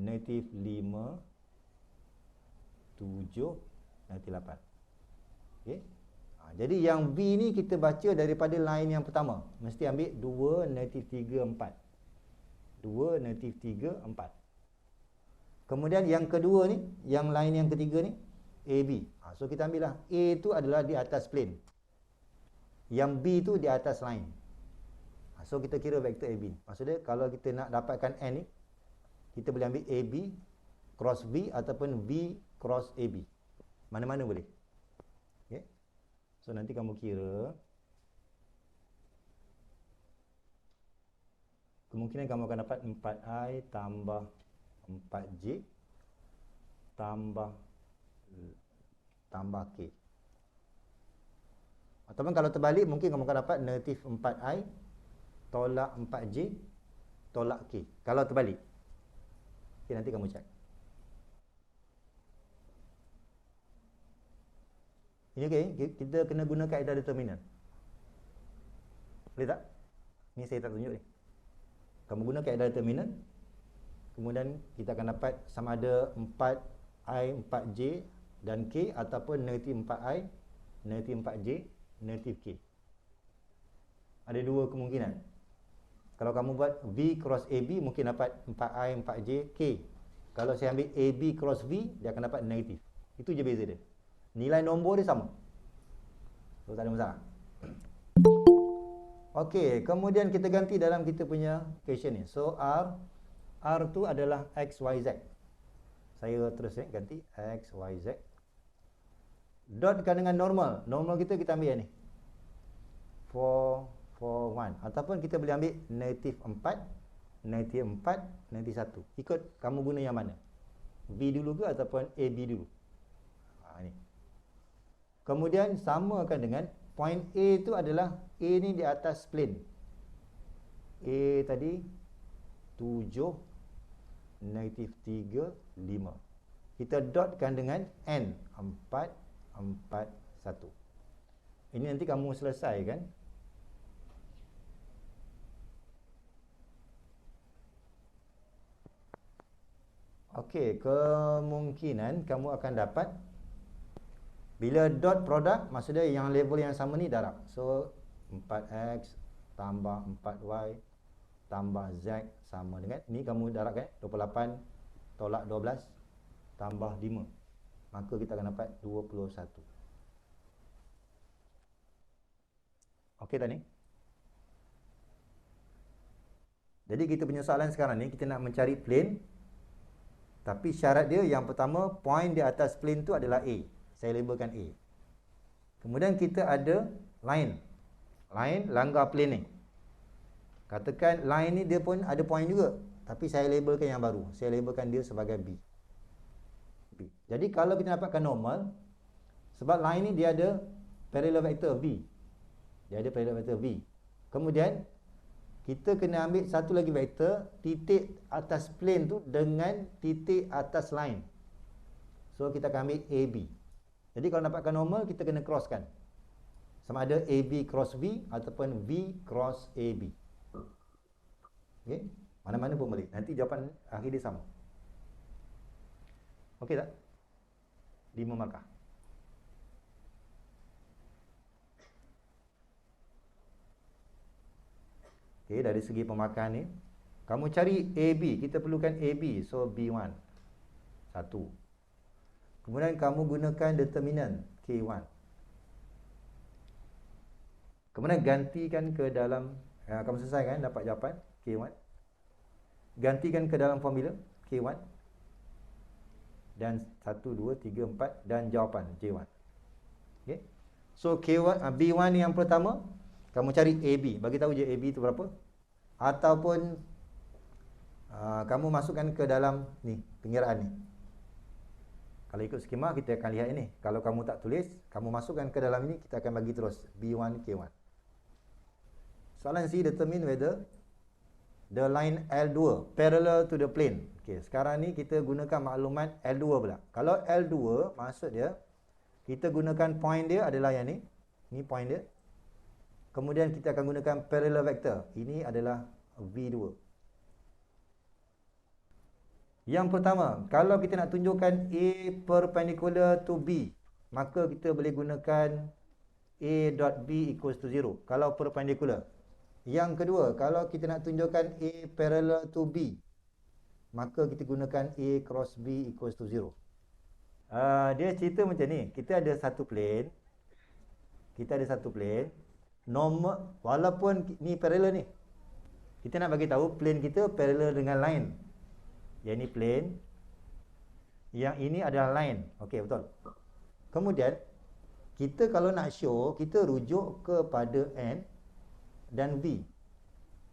Negatif 5, 7, negatif 8. Okey. Jadi yang B ni kita baca daripada line yang pertama. Mesti ambil 2, negatif 3, 4. 2, negatif 3, 4. Kemudian yang kedua ni, yang line yang ketiga ni, AB. So kita ambil lah. A tu adalah di atas plane. Yang B tu di atas line. So kita kira vektor AB. Maksudnya kalau kita nak dapatkan N ni, kita boleh ambil AB cross B ataupun B cross AB. Mana-mana boleh. Okay. So nanti kamu kira. Kemungkinan kamu akan dapat 4I tambah 4J tambah K. Ataupun kalau terbalik, mungkin kamu akan dapat negatif 4I tolak 4J tolak K. Kalau terbalik. Okay, nanti kamu cek. Ini okey, kita kena guna kaedah determinant. Boleh tak? Ni saya tak tunjuk ni. Kamu guna kaedah determinant. Kemudian kita akan dapat sama ada 4I, 4J dan K ataupun negatif 4I, negatif 4J, negatif K. Ada dua kemungkinan. Kalau kamu buat V cross AB, mungkin dapat 4I, 4J, K. Kalau saya ambil AB cross V, dia akan dapat negatif. Itu je beza dia. Nilai nombor dia sama. So, tak ada masalah. Okey, kemudian kita ganti dalam kita punya question ni. So, R tu adalah X, Y, Z. Saya terus ganti X, Y, Z. Dotkan dengan normal. Normal kita ambil yang ni. 4, 1. Ataupun kita boleh ambil negatif 4, negatif 4, negatif 1. Ikut kamu guna yang mana. B dulu ke ataupun AB dulu. Ni. Kemudian samakan dengan point A tu adalah A ni di atas plane. A tadi 7, negatif 3, 5. Kita dotkan dengan N 4, 4, 1. Ini nanti kamu selesaikan. Okey, kemungkinan kamu akan dapat bila dot produk, maksudnya yang level yang sama ni darab. So 4X tambah 4Y tambah Z sama dengan ni, kamu darabkan 28 tolak 12 tambah 5. Maka kita akan dapat 21. Okey tak ni? Jadi kita punya soalan sekarang ni, kita nak mencari plane. Tapi syarat dia yang pertama, point di atas plane tu adalah A. Saya labelkan A. Kemudian kita ada line. Line langgar plane ni. Katakan line ni dia pun ada point juga. Tapi saya labelkan yang baru. Saya labelkan dia sebagai B. Jadi kalau kita dapatkan normal, sebab line ni dia ada parallel vector V. Dia ada parallel vector V. Kemudian kita kena ambil satu lagi vektor, titik atas plane tu dengan titik atas line. So kita akan ambil AB. Jadi kalau dapatkan normal, kita kena crosskan. Sama ada AB cross V ataupun V cross AB. Okey, mana-mana pun boleh. Nanti jawapan akhir dia sama. Okey tak? 5 markah. Okey, dari segi pemarkahan ni, kamu cari AB, kita perlukan AB, so B1. 1. Kemudian kamu gunakan determinant K1. Kemudian gantikan ke dalam, kamu selesaikan dapat jawapan K1. Gantikan ke dalam formula K1. dan 1, 2, 3, 4 dan jawapan J1. Okay. So K1, B1 yang pertama, kamu cari AB. Bagi tahu je AB tu berapa. Ataupun kamu masukkan ke dalam ni, pengiraan ni. Kalau ikut skema kita akan lihat ini. Kalau kamu tak tulis, kamu masukkan ke dalam ini, kita akan bagi terus B1, K1. Soalan C, determine whether the line L2 parallel to the plane. Okey, sekarang ni kita gunakan maklumat L2 pula. Kalau L2 maksud dia kita gunakan point dia adalah yang ni. Ni point dia. Kemudian kita akan gunakan parallel vector. Ini adalah V2. Yang pertama, kalau kita nak tunjukkan A perpendicular to B, maka kita boleh gunakan A dot B equals to 0 kalau perpendicular. Yang kedua, kalau kita nak tunjukkan A parallel to B, maka kita gunakan A cross B equals to 0. Dia cerita macam ni. Kita ada satu plane. Normal, walaupun ni parallel ni. Kita nak bagi tahu plane kita parallel dengan line. Yang ni plane. Yang ini adalah line. Okey, betul. Kemudian, kita kalau nak show, kita rujuk kepada N dan V.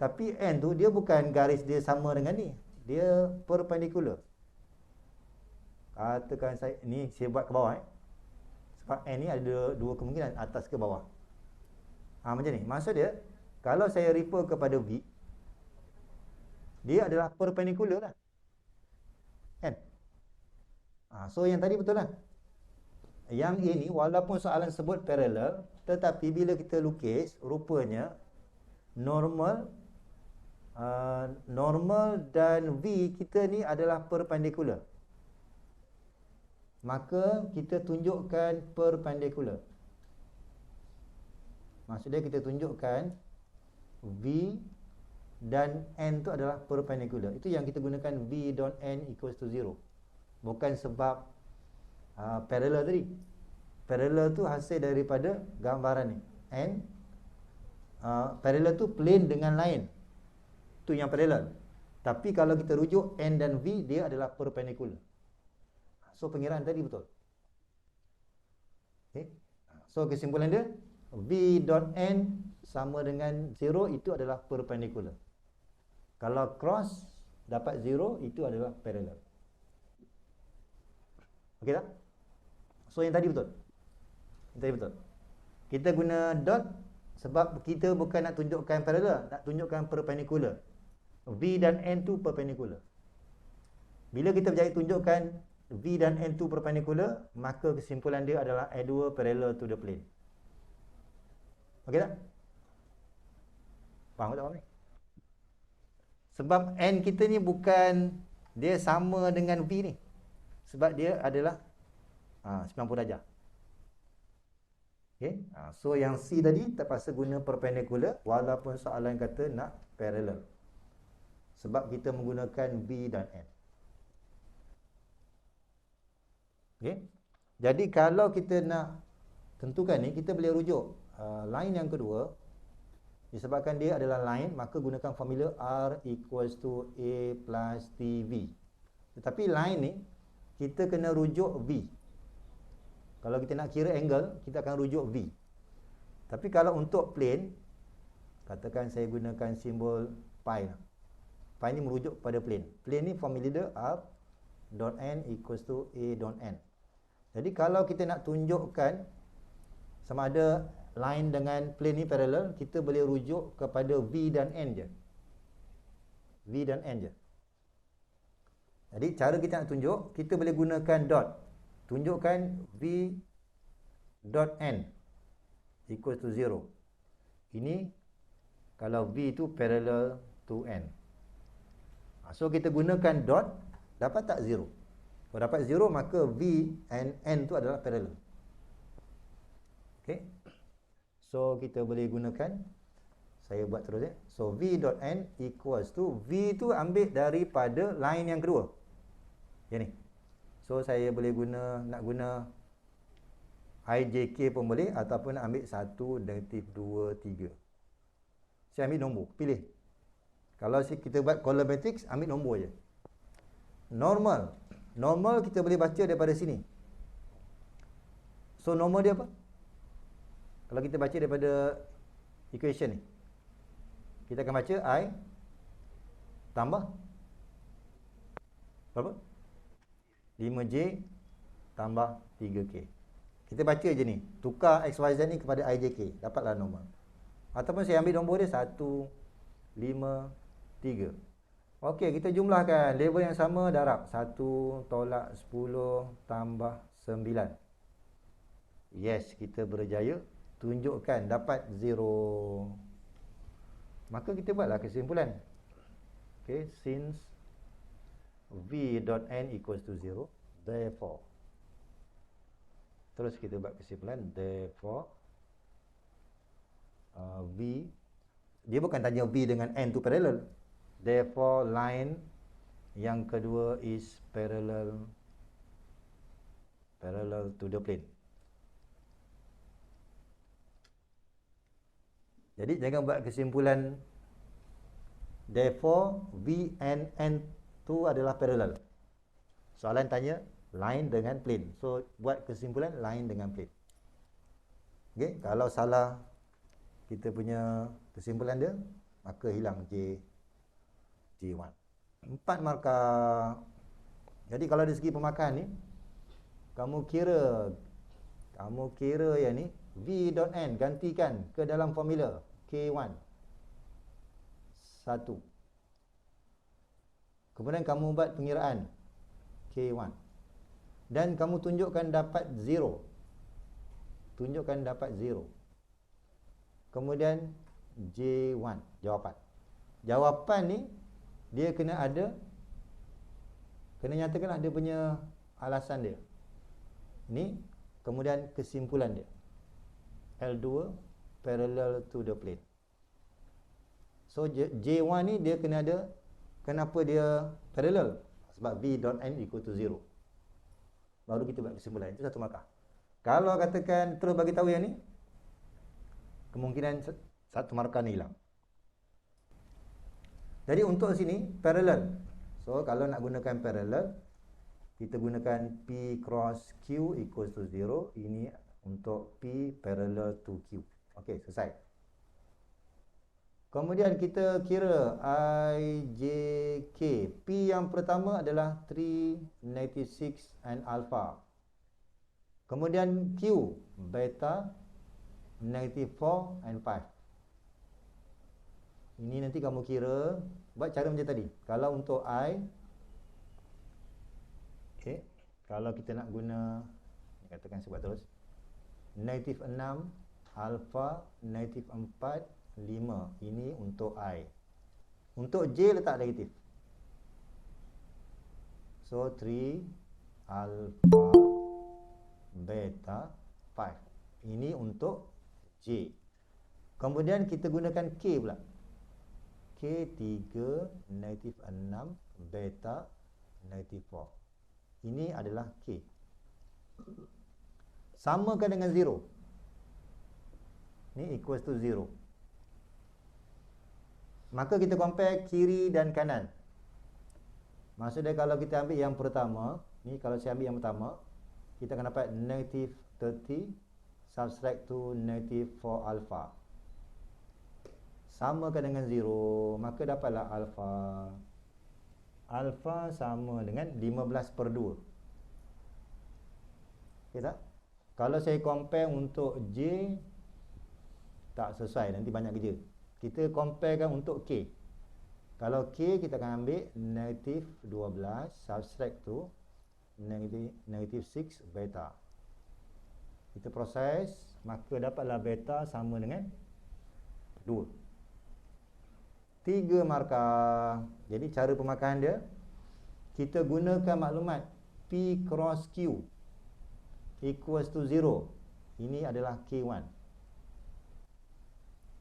Tapi N tu dia bukan garis dia sama dengan ni. Dia perpendicular. Katakan saya buat ke bawah sebab N ni ada dua kemungkinan, atas ke bawah. Macam ni. Maksud dia, kalau saya refer kepada V, dia adalah perpendicular lah. N. So yang tadi betul lah. Yang ini walaupun soalan sebut parallel, tetapi bila kita lukis, rupanya normal dan V kita ni adalah perpendicular. Maka kita tunjukkan perpendicular. Maksudnya kita tunjukkan V dan N tu adalah perpendicular. Itu yang kita gunakan V dot N equals to 0. Bukan sebab parallel tadi. Parallel tu hasil daripada gambaran ni. N parallel tu plane dengan line. Tu yang parallel. Tapi kalau kita rujuk N dan V, dia adalah perpendicular. So pengiraan tadi betul. Okay. So kesimpulan dia, V dot N sama dengan 0, itu adalah perpendicular. Kalau cross dapat 0, itu adalah parallel. Okey tak? So yang tadi betul. Yang tadi betul. Kita guna dot sebab kita bukan nak tunjukkan parallel, nak tunjukkan perpendicular. V dan N tu perpendicular. Bila kita berjaya tunjukkan V dan N tu perpendicular, maka kesimpulan dia adalah A2 parallel to the plane. Okey tak? Faham tak apa ni? Sebab N kita ni bukan dia sama dengan V ni. Sebab dia adalah 90 darjah. Okay. So yang C tadi terpaksa guna perpendicular walaupun soalan kata nak parallel. Sebab kita menggunakan V dan N. Okay. Jadi kalau kita nak tentukan ni, kita boleh rujuk line yang kedua. Disebabkan dia adalah line, maka gunakan formula R equals to A plus TV. Tetapi line ni kita kena rujuk V. Kalau kita nak kira angle, kita akan rujuk V. Tapi kalau untuk plane, katakan saya gunakan simbol pi. Pi ni merujuk kepada plane. Plane ni formula dia R dot N equals to A dot N. Jadi kalau kita nak tunjukkan sama ada line dengan plane ni parallel, kita boleh rujuk kepada V dan N je. V dan N je. Jadi cara kita nak tunjuk, kita boleh gunakan dot. Tunjukkan V dot N equals to 0. Ini kalau V itu parallel to N. So kita gunakan dot, dapat tak 0? Kalau dapat 0, maka V and N itu adalah parallel. Okay. So kita boleh gunakan, saya buat terus ya. So V dot N equals to, V itu ambil daripada line yang kedua. Yang ni. So saya boleh nak guna IJK pun boleh, ataupun nak ambil 1, negatif 2, 3. Saya ambil nombor, pilih. Kalau kita buat column matrix, ambil nombor je. Normal Normal kita boleh baca daripada sini. So normal dia apa? Kalau kita baca daripada equation ni, kita akan baca I tambah berapa? 5J tambah 3K. Kita baca je ni, tukar XYZ ni kepada IJK, dapatlah normal. Ataupun saya ambil nombor dia 1, 5, 3. Okey, kita jumlahkan label yang sama darab 1 tolak 10 tambah 9. Yes, kita berjaya tunjukkan dapat 0. Maka kita buatlah kesimpulan. Okay, since v.n equals to 0, therefore, terus kita buat kesimpulan, therefore v, dia bukan tanya v dengan n tu parallel, therefore line yang kedua is parallel to the plane. Jadi jangan buat kesimpulan therefore v and n tu adalah parallel. Soalan tanya line dengan plane. So buat kesimpulan line dengan plane. Okey, kalau salah kita punya kesimpulan dia, maka hilang J1. 4 markah. Jadi kalau dari segi pemakan ni, kamu kira yang ni v.n gantikan ke dalam formula K1 1. Kemudian kamu buat pengiraan K1 dan kamu tunjukkan dapat 0. Tunjukkan dapat 0. Kemudian J1 jawapan. Jawapan ni dia kena nyatakan ada punya alasan dia. Ni kemudian kesimpulan dia. L2 parallel to the plane. So J1 ni dia kena ada, kenapa dia parallel? Sebab v.n equal to 0. Baru kita buat kesimpulan. Itu satu markah. Kalau katakan terus bagi tahu yang ni, kemungkinan satu markah ni hilang. Jadi untuk sini parallel. So kalau nak gunakan parallel, kita gunakan P cross Q equals to 0. Ini untuk P parallel to Q. Okey, selesai. Kemudian kita kira I, J, K. P yang pertama adalah 3, negative 6 and alpha. Kemudian Q, beta, negative 4 and 5. Ini nanti kamu kira, buat cara macam tadi. Kalau untuk I, okay, kalau kita nak guna, katakan sebab terus, negative 6, alpha, negative 4, 5. Ini untuk I. Untuk J letak negatif. So 3, alpha, beta, 5. Ini untuk J. Kemudian kita gunakan K pula. K 3, negatif 6, beta, negatif 4. Ini adalah K. Samakan dengan 0. Ini equals to 0. Maka kita compare kiri dan kanan. Maksudnya kalau kita ambil yang pertama, ni kalau saya ambil yang pertama, kita akan dapat negative 30 subtract to negative 4 alpha. Samakan dengan 0, maka dapatlah alpha. Alpha sama dengan 15/2. Okay tak? Kalau saya compare untuk J, tak sesuai, nanti banyak kerja. Kita comparekan untuk K. Kalau K, kita akan ambil negative 12 subtract to negative 6 beta. Kita proses, maka dapatlah beta sama dengan 2. 3 markah. Jadi cara pemakaran dia, kita gunakan maklumat P cross Q equals to 0. Ini adalah K1.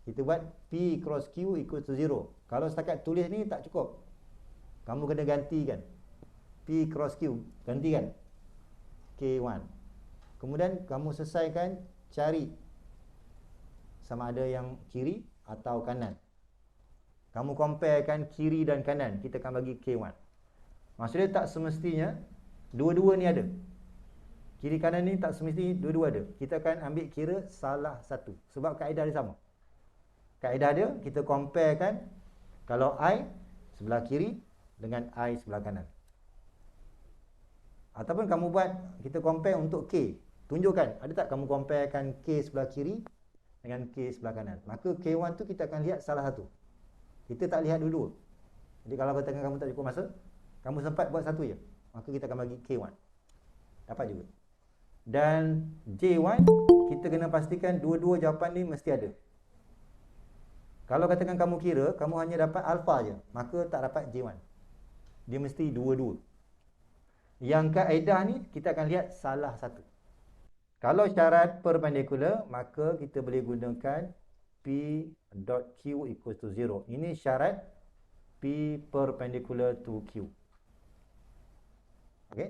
Kita buat P cross Q equals to 0. Kalau setakat tulis ni tak cukup. Kamu kena gantikan. P cross Q, gantikan K1. Kemudian kamu selesaikan cari sama ada yang kiri atau kanan. Kamu comparekan kiri dan kanan, kita akan bagi K1. Maksudnya tak semestinya Dua-dua ni ada. Kiri kanan ni tak semesti dua-dua ada. Kita akan ambil kira salah satu. Sebab kaedah dia sama. Kaedah dia, kita comparekan kalau I sebelah kiri dengan I sebelah kanan. Ataupun kamu buat, kita compare untuk K. Tunjukkan, ada tak kamu comparekan K sebelah kiri dengan K sebelah kanan. Maka K1 tu kita akan lihat salah satu. Kita tak lihat dulu. Jadi kalau katakan kamu tak cukup masa, kamu sempat buat satu je, maka kita akan bagi K1. Dapat juga. Dan J1, kita kena pastikan dua-dua jawapan ni mesti ada. Kalau katakan kamu kira, kamu hanya dapat alpha je, maka tak dapat J1. Dia mesti dua-dua. Yang kaedah ni, kita akan lihat salah satu. Kalau syarat perpendikular, maka kita boleh gunakan P dot Q equals to 0. Ini syarat P perpendicular to Q. Okey?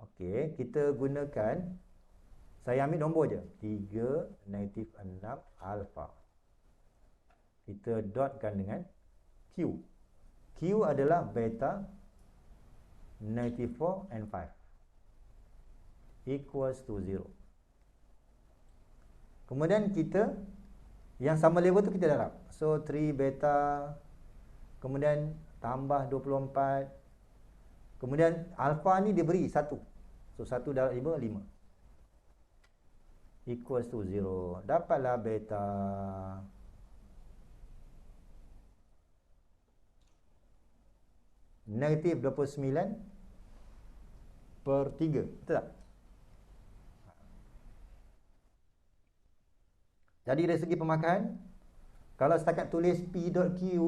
Okey, kita gunakan, saya ambil nombor je, 3, negatif 6, alpha. Kita dotkan dengan Q. Q adalah beta, negative 4 and 5 equals to 0. Kemudian kita yang sama level tu kita darab. So 3 beta, kemudian tambah 24, kemudian alpha ni dia beri 1. So 1 darab 5, 5 equals to 0. Dapatlah beta negatif 29 per 3. Betul tak? Jadi dari segi pemakaian, kalau setakat tulis P dot Q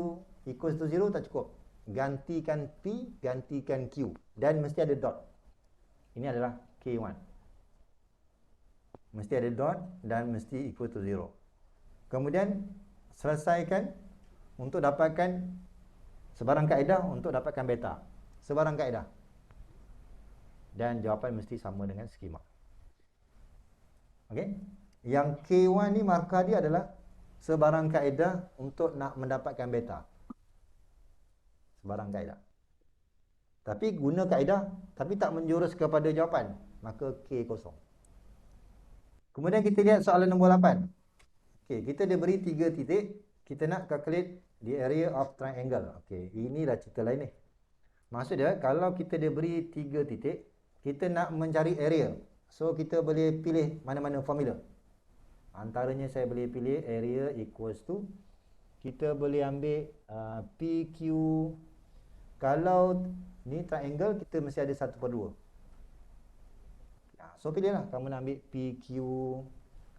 equals to 0 tak cukup. Gantikan P, gantikan Q. Dan mesti ada dot. Ini adalah K1. Mesti ada dot dan mesti equal to 0. Kemudian selesaikan untuk dapatkan sebarang kaedah untuk dapatkan beta. Sebarang kaedah. Dan jawapan mesti sama dengan skema. Okey? Yang K1 ni markah dia adalah sebarang kaedah untuk nak mendapatkan beta. Sebarang kaedah. Tapi guna kaedah, tapi tak menjurus kepada jawapan, maka K kosong. Kemudian kita lihat soalan nombor 8. Okey, kita dia beri 3 titik, kita nak calculate the area of triangle. Okey, inilah cerita lain ni. Maksud dia, kalau kita dia beri 3 titik, kita nak mencari area. So, kita boleh pilih mana-mana formula. Antaranya saya boleh pilih area equals to, kita boleh ambil PQ. Kalau ni triangle, kita mesti ada 1/2. So pilihlah, kamu nak ambil PQ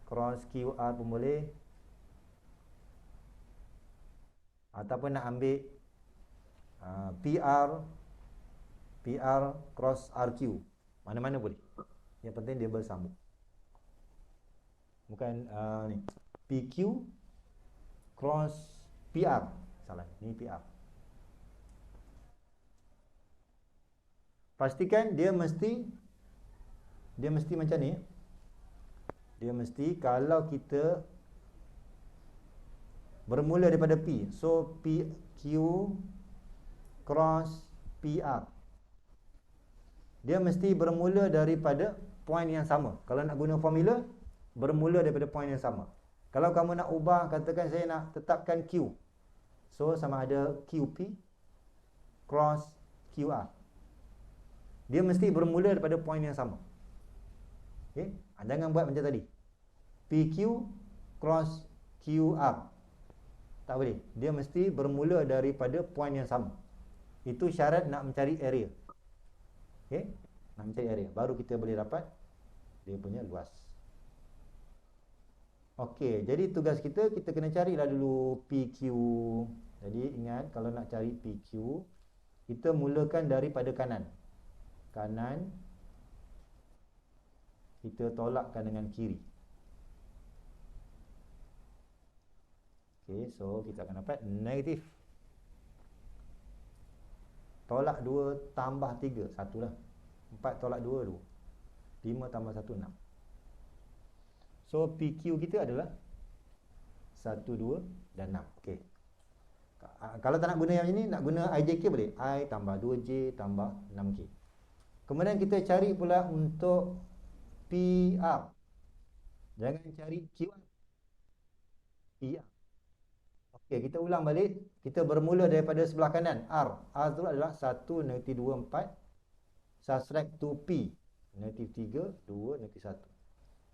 cross QR pun boleh, ataupun nak ambil PR cross RQ, mana-mana boleh. Yang penting dia bersambung. Bukan ni PQ cross PR. Salah, ni PR. Pastikan dia mesti macam ni. Dia mesti kalau kita bermula daripada P, so PQ cross PR, dia mesti bermula daripada point yang sama. Kalau nak guna formula, bermula daripada point yang sama. Kalau kamu nak ubah, katakan saya nak tetapkan Q, so sama ada QP cross QR, dia mesti bermula daripada point yang sama. Okay? Jangan buat macam tadi, PQ cross QR, tak boleh. Dia mesti bermula daripada point yang sama. Itu syarat nak mencari area. Okay? Nak mencari area, baru kita boleh dapat dia punya luas. Okey, jadi tugas kita kena carilah dulu PQ. Jadi ingat, kalau nak cari PQ, kita mulakan daripada kanan. Kanan, kita tolakkan dengan kiri. Okey, so kita akan dapat negatif. Tolak 2 tambah 3, 1 lah. 4 tolak 2, 2. 5 tambah 1, 6. So PQ kita adalah 1, 2 dan 6. Okey. Kalau tak nak guna yang ini, nak guna IJK boleh. I tambah 2J tambah 6K. Kemudian kita cari pula untuk PR. Jangan cari QR. PR. Okey, kita ulang balik. Kita bermula daripada sebelah kanan. R. R itu adalah 1, negatif 2, 4. Subtract to P. Negatif 3, 2, negatif 1.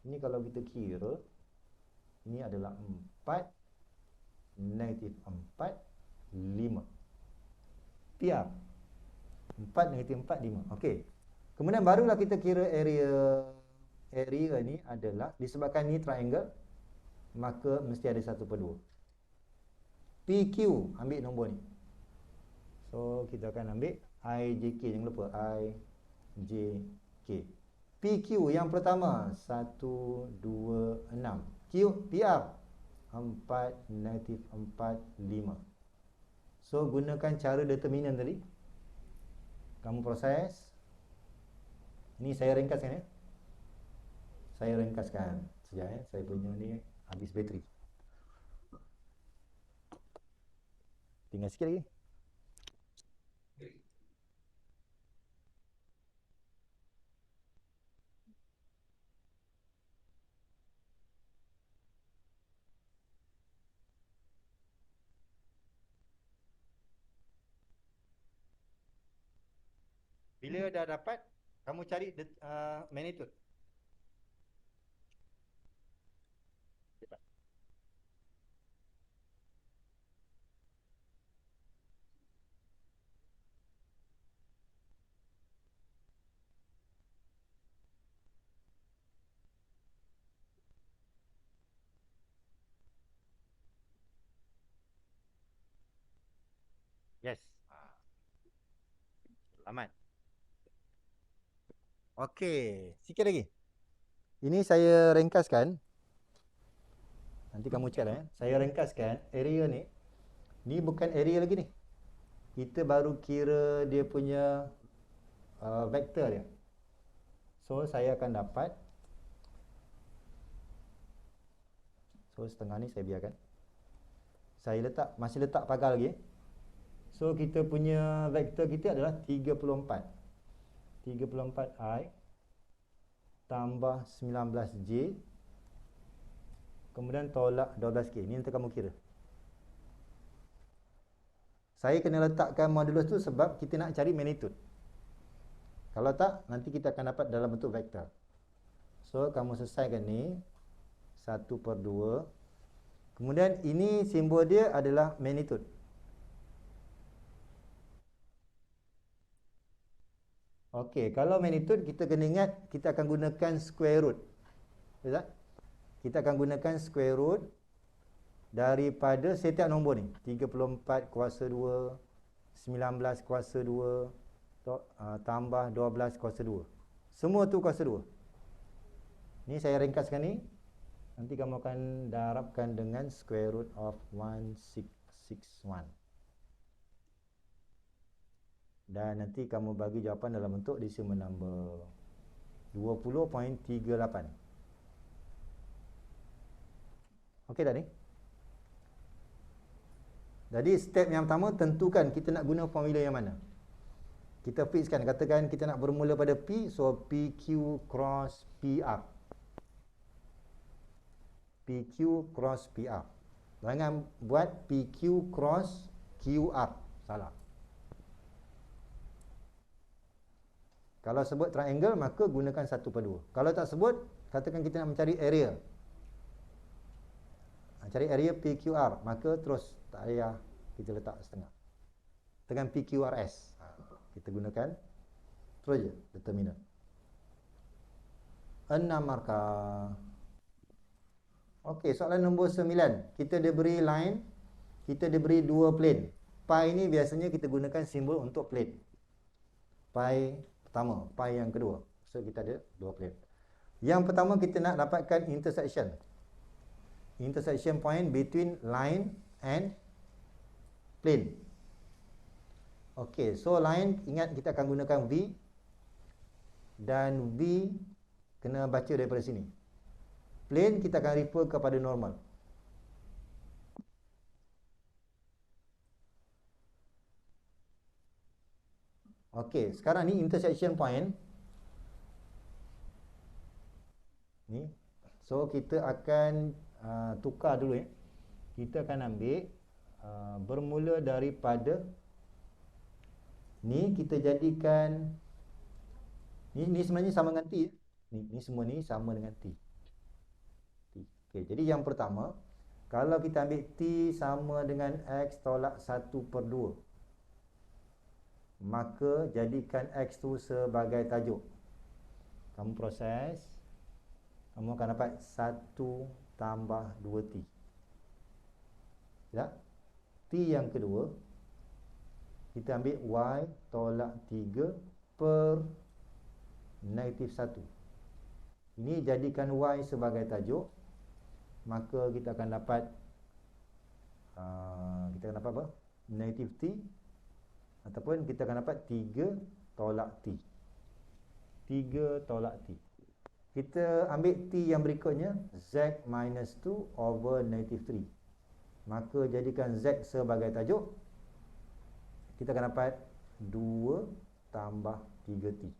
Ini kalau kita kira, ini adalah 4, negatif 4, 5. PR. 4, negatif 4, 5. Okey. Kemudian barulah kita kira area. Area ni adalah, disebabkan ni triangle, maka mesti ada 1/2. PQ, ambil nombor ni. So, kita akan ambil IJK, jangan lupa IJK. PQ yang pertama 1, 2, 6. Q, PR 4, negatif 4, 5. So, gunakan cara determinant tadi. Kamu proses. Ini saya ringkaskan ya. Saya ringkaskan. Sekejap ya, saya punya ni habis bateri. Tinggal sikit lagi. Bila dah dapat, kamu cari magnitude. Cepat. Yes. Selamat. Okey, sikit lagi. Ini saya ringkaskan. Nanti kamu cek ya. Saya ringkaskan area ni. Ni bukan area lagi ni. Kita baru kira dia punya vektor dia. So, saya akan dapat. So, setengah ni saya biarkan. Saya letak, masih letak pagar lagi. So, kita punya vektor kita adalah 34. 34I tambah 19J. Kemudian tolak 12K. Ini nanti kamu kira. Saya kena letakkan modulus tu sebab kita nak cari magnitude. Kalau tak, nanti kita akan dapat dalam bentuk vektor. So, kamu selesaikan ni. 1/2. Kemudian, ini simbol dia adalah magnitude. Okey, kalau magnitude, kita kena ingat, kita akan gunakan square root. Betul tak? Kita akan gunakan square root daripada setiap nombor ni. 34 kuasa 2, 19 kuasa 2, tambah 12 kuasa 2. Semua tu kuasa 2. Ni saya ringkaskan ni. Nanti kamu akan darabkan dengan square root of 1661. Dan nanti kamu bagi jawapan dalam bentuk decimal number 20.38. Okey tak ni? Jadi step yang pertama, tentukan kita nak guna formula yang mana. Kita fixkan, katakan kita nak bermula pada P, so PQ cross PR. PQ cross PR. Jangan buat PQ cross QR. Salah. Kalau sebut triangle, maka gunakan 1/2. Kalau tak sebut, katakan kita nak mencari area. Cari area PQR, maka terus tak payah kita letak setengah. Dengan PQRS. Kita gunakan terus je determinant. 6 markah. Okey, soalan nombor 9. Kita diberi line, kita diberi dua plane. Pi ni biasanya kita gunakan simbol untuk plane. Pi pertama, pi yang kedua. So kita ada dua plane. Yang pertama kita nak dapatkan intersection. Intersection point between line and plane. Okey, so line, ingat kita akan gunakan V. Dan V kena baca daripada sini. Plane kita akan refer kepada normal. Okey, sekarang ni intersection point. Ni. So kita akan tukar dulu ya. Kita akan ambil bermula daripada ni kita jadikan ni sebenarnya sama dengan T. Ni semua ni sama dengan T. Okey, jadi yang pertama, kalau kita ambil T sama dengan X tolak 1/2, maka jadikan X tu sebagai tajuk. Kamu proses, kamu akan dapat 1 tambah 2T. Ya? T yang kedua, kita ambil Y tolak 3 per negatif 1. Ini jadikan Y sebagai tajuk, maka kita akan dapat apa? Negatif T, ataupun kita akan dapat 3 tolak T. 3 tolak T. Kita ambil T yang berikutnya, Z minus 2 over negatif 3. Maka jadikan Z sebagai tajuk, kita akan dapat 2 tambah 3T.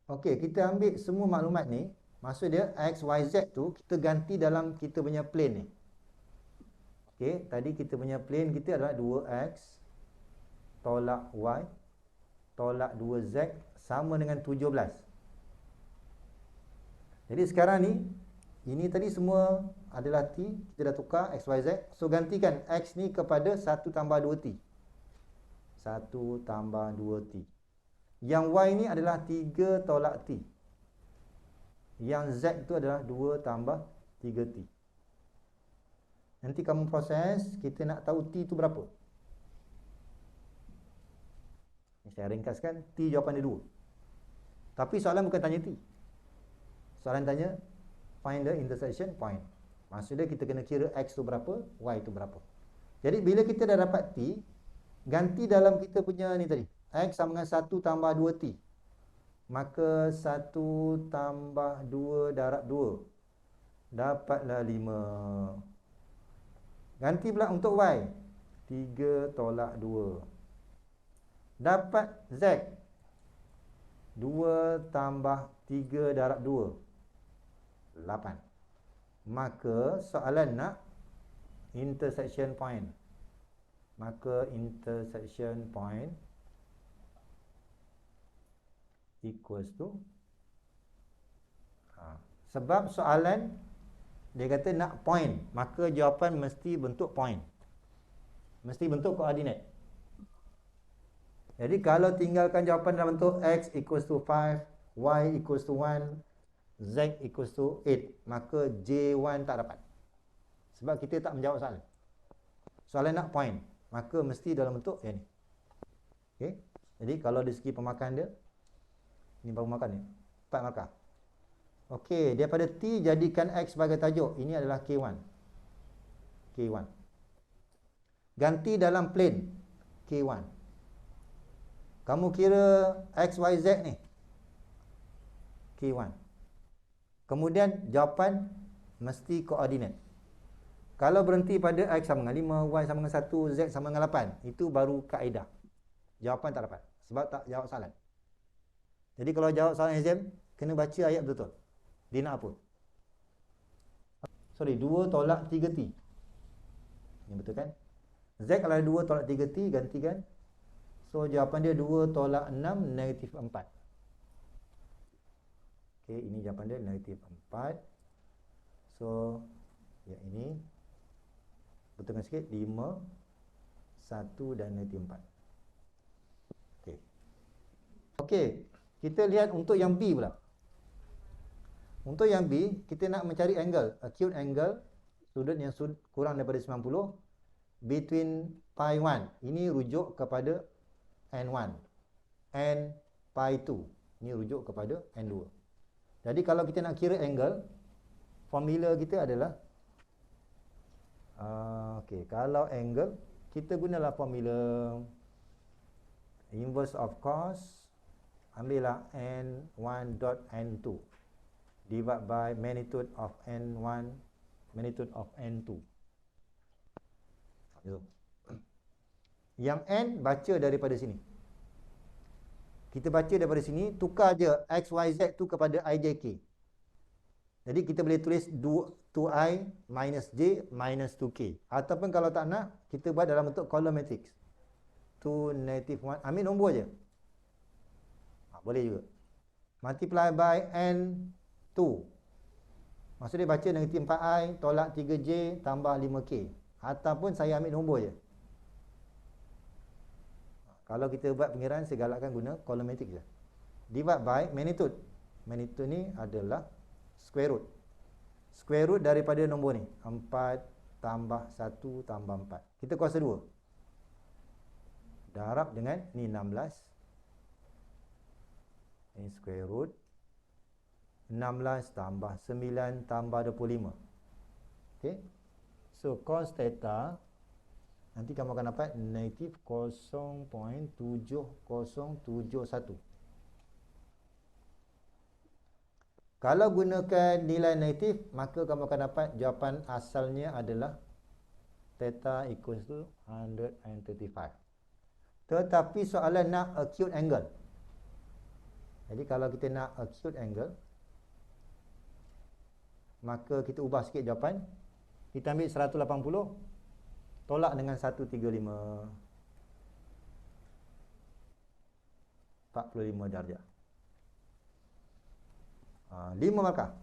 Okey, kita ambil semua maklumat ni. Maksud dia X, Y, Z tu kita ganti dalam kita punya plane ni. Okey, tadi kita punya plane kita adalah 2X tolak Y tolak 2Z sama dengan 17. Jadi sekarang ni, ini tadi semua adalah T, kita dah tukar X, Y, Z. So gantikan X ni kepada 1 tambah 2T. 1 tambah 2T. Yang Y ni adalah 3 tolak T. Yang Z tu adalah 2 tambah 3T. Nanti kamu proses, kita nak tahu T tu berapa. Saya ringkaskan, T jawapan dia 2. Tapi soalan bukan tanya T. Soalan tanya, find the intersection point. Maksudnya kita kena kira X tu berapa, Y tu berapa. Jadi bila kita dah dapat T, ganti dalam kita punya ni tadi. X sama dengan 1 tambah 2T. Maka 1 tambah 2 darab 2. Dapatlah 5. Ganti pula untuk Y. 3 tolak 2. Dapat Z. 2 tambah 3 darab 2. 8. Maka soalan nak intersection point. Maka intersection point equals to sebab soalan dia kata nak point, maka jawapan mesti bentuk point. Mesti bentuk koordinat. Jadi kalau tinggalkan jawapan dalam bentuk X equals to 5, Y equals to 1, Z equals to 8, maka J1 tak dapat. Sebab kita tak menjawab soalan. Soalan nak point, maka mesti dalam bentuk yang ni. Okay? Jadi kalau dari segi pemakan dia, ini baru makan ni, 4 markah. Okey, daripada T jadikan X sebagai tajuk. Ini adalah K1. K1. Ganti dalam plane K1. Kamu kira X, Y, Z ni. K1. Kemudian jawapan mesti koordinat. Kalau berhenti pada X sama dengan 5, Y sama dengan 1, Z sama dengan 8, itu baru kaedah. Jawapan tak dapat. Sebab tak jawab soalan. Jadi kalau jawab soalan exam, kena baca ayat betul-betul. Dia nak apa? Sorry, 2 tolak 3T. Ini betul kan? Z kalau 2 tolak 3T, gantikan. So, jawapan dia 2 tolak 6, negatif 4. Okey, ini jawapan dia, negatif 4. So, ya ini. Betulkan sikit, 5, 1 dan negatif 4. Okey. Okey, kita lihat untuk yang B pula. Untuk yang B, kita nak mencari angle, acute angle, sudut yang kurang daripada 90, between pi 1. Ini rujuk kepada N1. And pi 2. Ini rujuk kepada N2. Jadi kalau kita nak kira angle, formula kita adalah, okey, kalau angle, kita gunalah formula inverse of cos, ambillah N1 dot N2. Divide by magnitude of N1, magnitude of N2. Yang N baca daripada sini. Kita baca daripada sini, tukar je X, Y, Z tu kepada I, J, K. Jadi kita boleh tulis 2I minus J minus 2K. Ataupun kalau tak nak, kita buat dalam bentuk column matrix. 2, -1, ambil nombor je. Boleh juga. Multiply by N2. Maksudnya baca negatif 4I tolak 3J tambah 5K. Ataupun saya ambil nombor je. Kalau kita buat pengiraan, saya galakkan guna column matrix je. Divide by magnitude. Magnitude ni adalah square root. Square root daripada nombor ni. 4 tambah 1 tambah 4. Kita kuasa 2. Darab dengan ni 16. Ini square root. 16 tambah 9 tambah 25. Okay. So cos theta nanti kamu akan dapat negatif 0.7071. Kalau gunakan nilai negatif, maka kamu akan dapat jawapan asalnya adalah theta equals to 135. Tetapi soalan nak acute angle. Jadi kalau kita nak acute angle, maka kita ubah sikit jawapan. Kita ambil 180 tolak dengan 135. 45 darjah. 5 markah.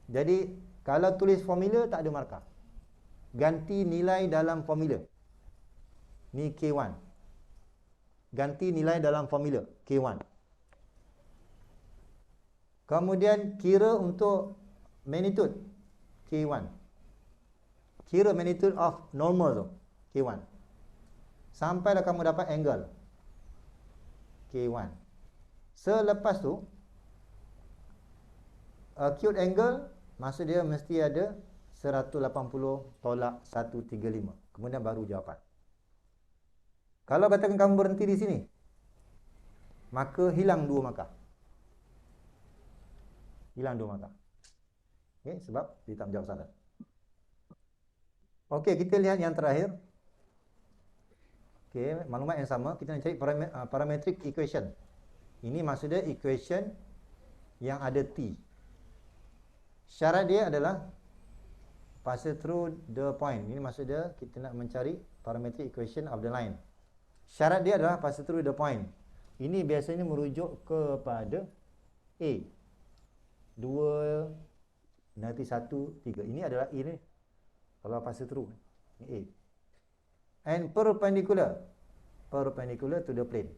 Jadi kalau tulis formula tak ada markah. Ganti nilai dalam formula. Ni K1. Ganti nilai dalam formula K1. Kemudian kira untuk magnitude K1. Kira magnitude of normal tu K1. Sampailah kamu dapat angle K1. Selepas tu acute angle, maksud dia mesti ada 180 tolak 135. Kemudian baru jawapan. Kalau katakan kamu berhenti di sini, maka hilang 2 markah. Hilang 2 markah. Okay, sebab dia tak menjawab soalan. Okey, kita lihat yang terakhir. Okey, maklumat yang sama. Kita nak cari parametric equation. Ini maksudnya equation yang ada T. Syarat dia adalah pass through the point. Ini maksudnya kita nak mencari parametric equation of the line. Syarat dia adalah pass through the point. Ini biasanya merujuk kepada A. 2, nanti 1, 3. Ini adalah A ni. Kalau pass through, ini A. And perpendicular. Perpendicular to the plane.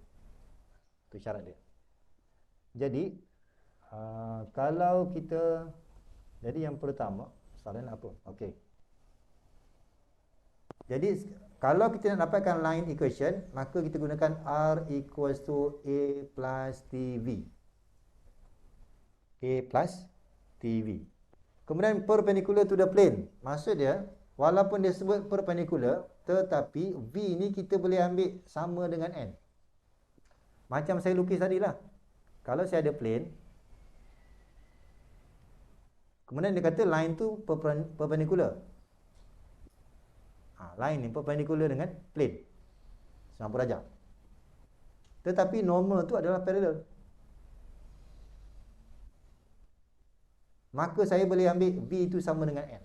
Itu syarat dia. Jadi, kalau kita... Jadi yang pertama, soalan apa? Okey. Jadi kalau kita nak dapatkan line equation, maka kita gunakan R equals to A plus TV. A plus TV. Kemudian perpendicular to the plane. Maksud dia, walaupun dia sebut perpendicular, tetapi V ni kita boleh ambil sama dengan N. Macam saya lukis tadi lah. Kalau saya ada plane, kemudian dia kata line tu perpendicular. Line ni perpendicular dengan plane 90 darjah. Tetapi normal tu adalah parallel. Maka saya boleh ambil V itu sama dengan N.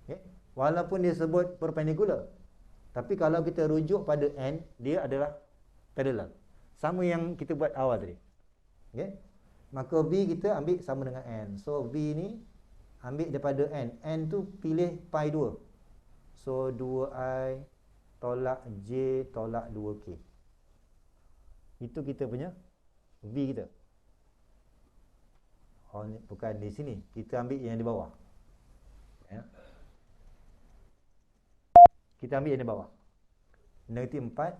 Okay. Walaupun dia sebut perpendicular, tapi kalau kita rujuk pada N, dia adalah parallel. Sama yang kita buat awal tadi. Okay. Maka V kita ambil sama dengan N. So V ni ambil daripada N. N tu pilih pi 2. So 2I tolak J tolak 2K. Itu kita punya V kita. Oh, bukan di sini. Kita ambil yang di bawah. Ya. Kita ambil yang di bawah. Negatif 4.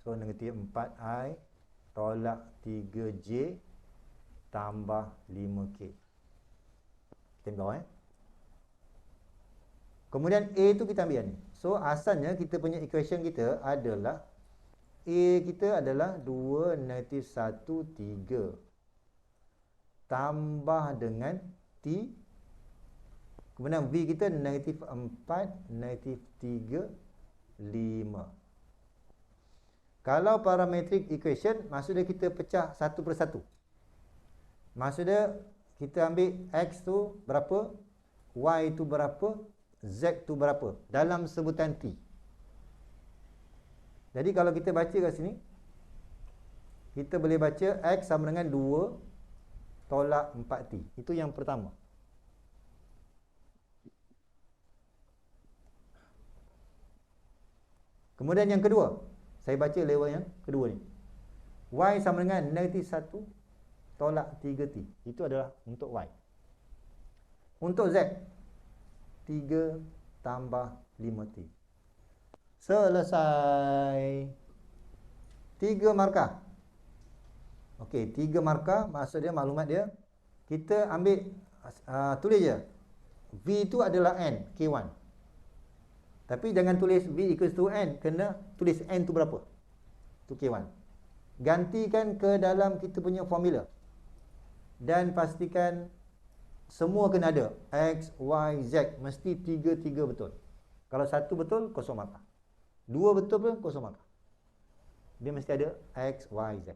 So negatif 4I tolak 3J tambah 5K. Kita ambil Kemudian A tu kita ambil ni. So asalnya kita punya equation kita adalah A kita adalah 2 negatif 1 3 tambah dengan T. Kemudian V kita negatif 4 negatif 3 5. Kalau parametric equation, maksudnya kita pecah satu persatu. Maksudnya kita ambil X tu berapa, Y tu berapa, Z tu berapa dalam sebutan T. Jadi kalau kita baca kat sini, kita boleh baca X sama dengan 2 tolak 4T. Itu yang pertama. Kemudian yang kedua, saya baca level yang kedua ni. Y sama dengan negatif 1 tolak 3T. Itu adalah untuk Y. Untuk Z, 3 tambah 5T. Selesai. 3 markah. Okey, 3 markah, maksud dia, maklumat dia. Kita ambil, tulis je. V itu adalah N, K1. Tapi jangan tulis V equals to N. Kena tulis N tu berapa. Tu K1. Gantikan ke dalam kita punya formula. Dan pastikan semua kena ada. X, Y, Z. Mesti 3 betul. Kalau 1 betul, kosong markah. 2 betul pun kosong markah. Dia mesti ada X, Y, Z.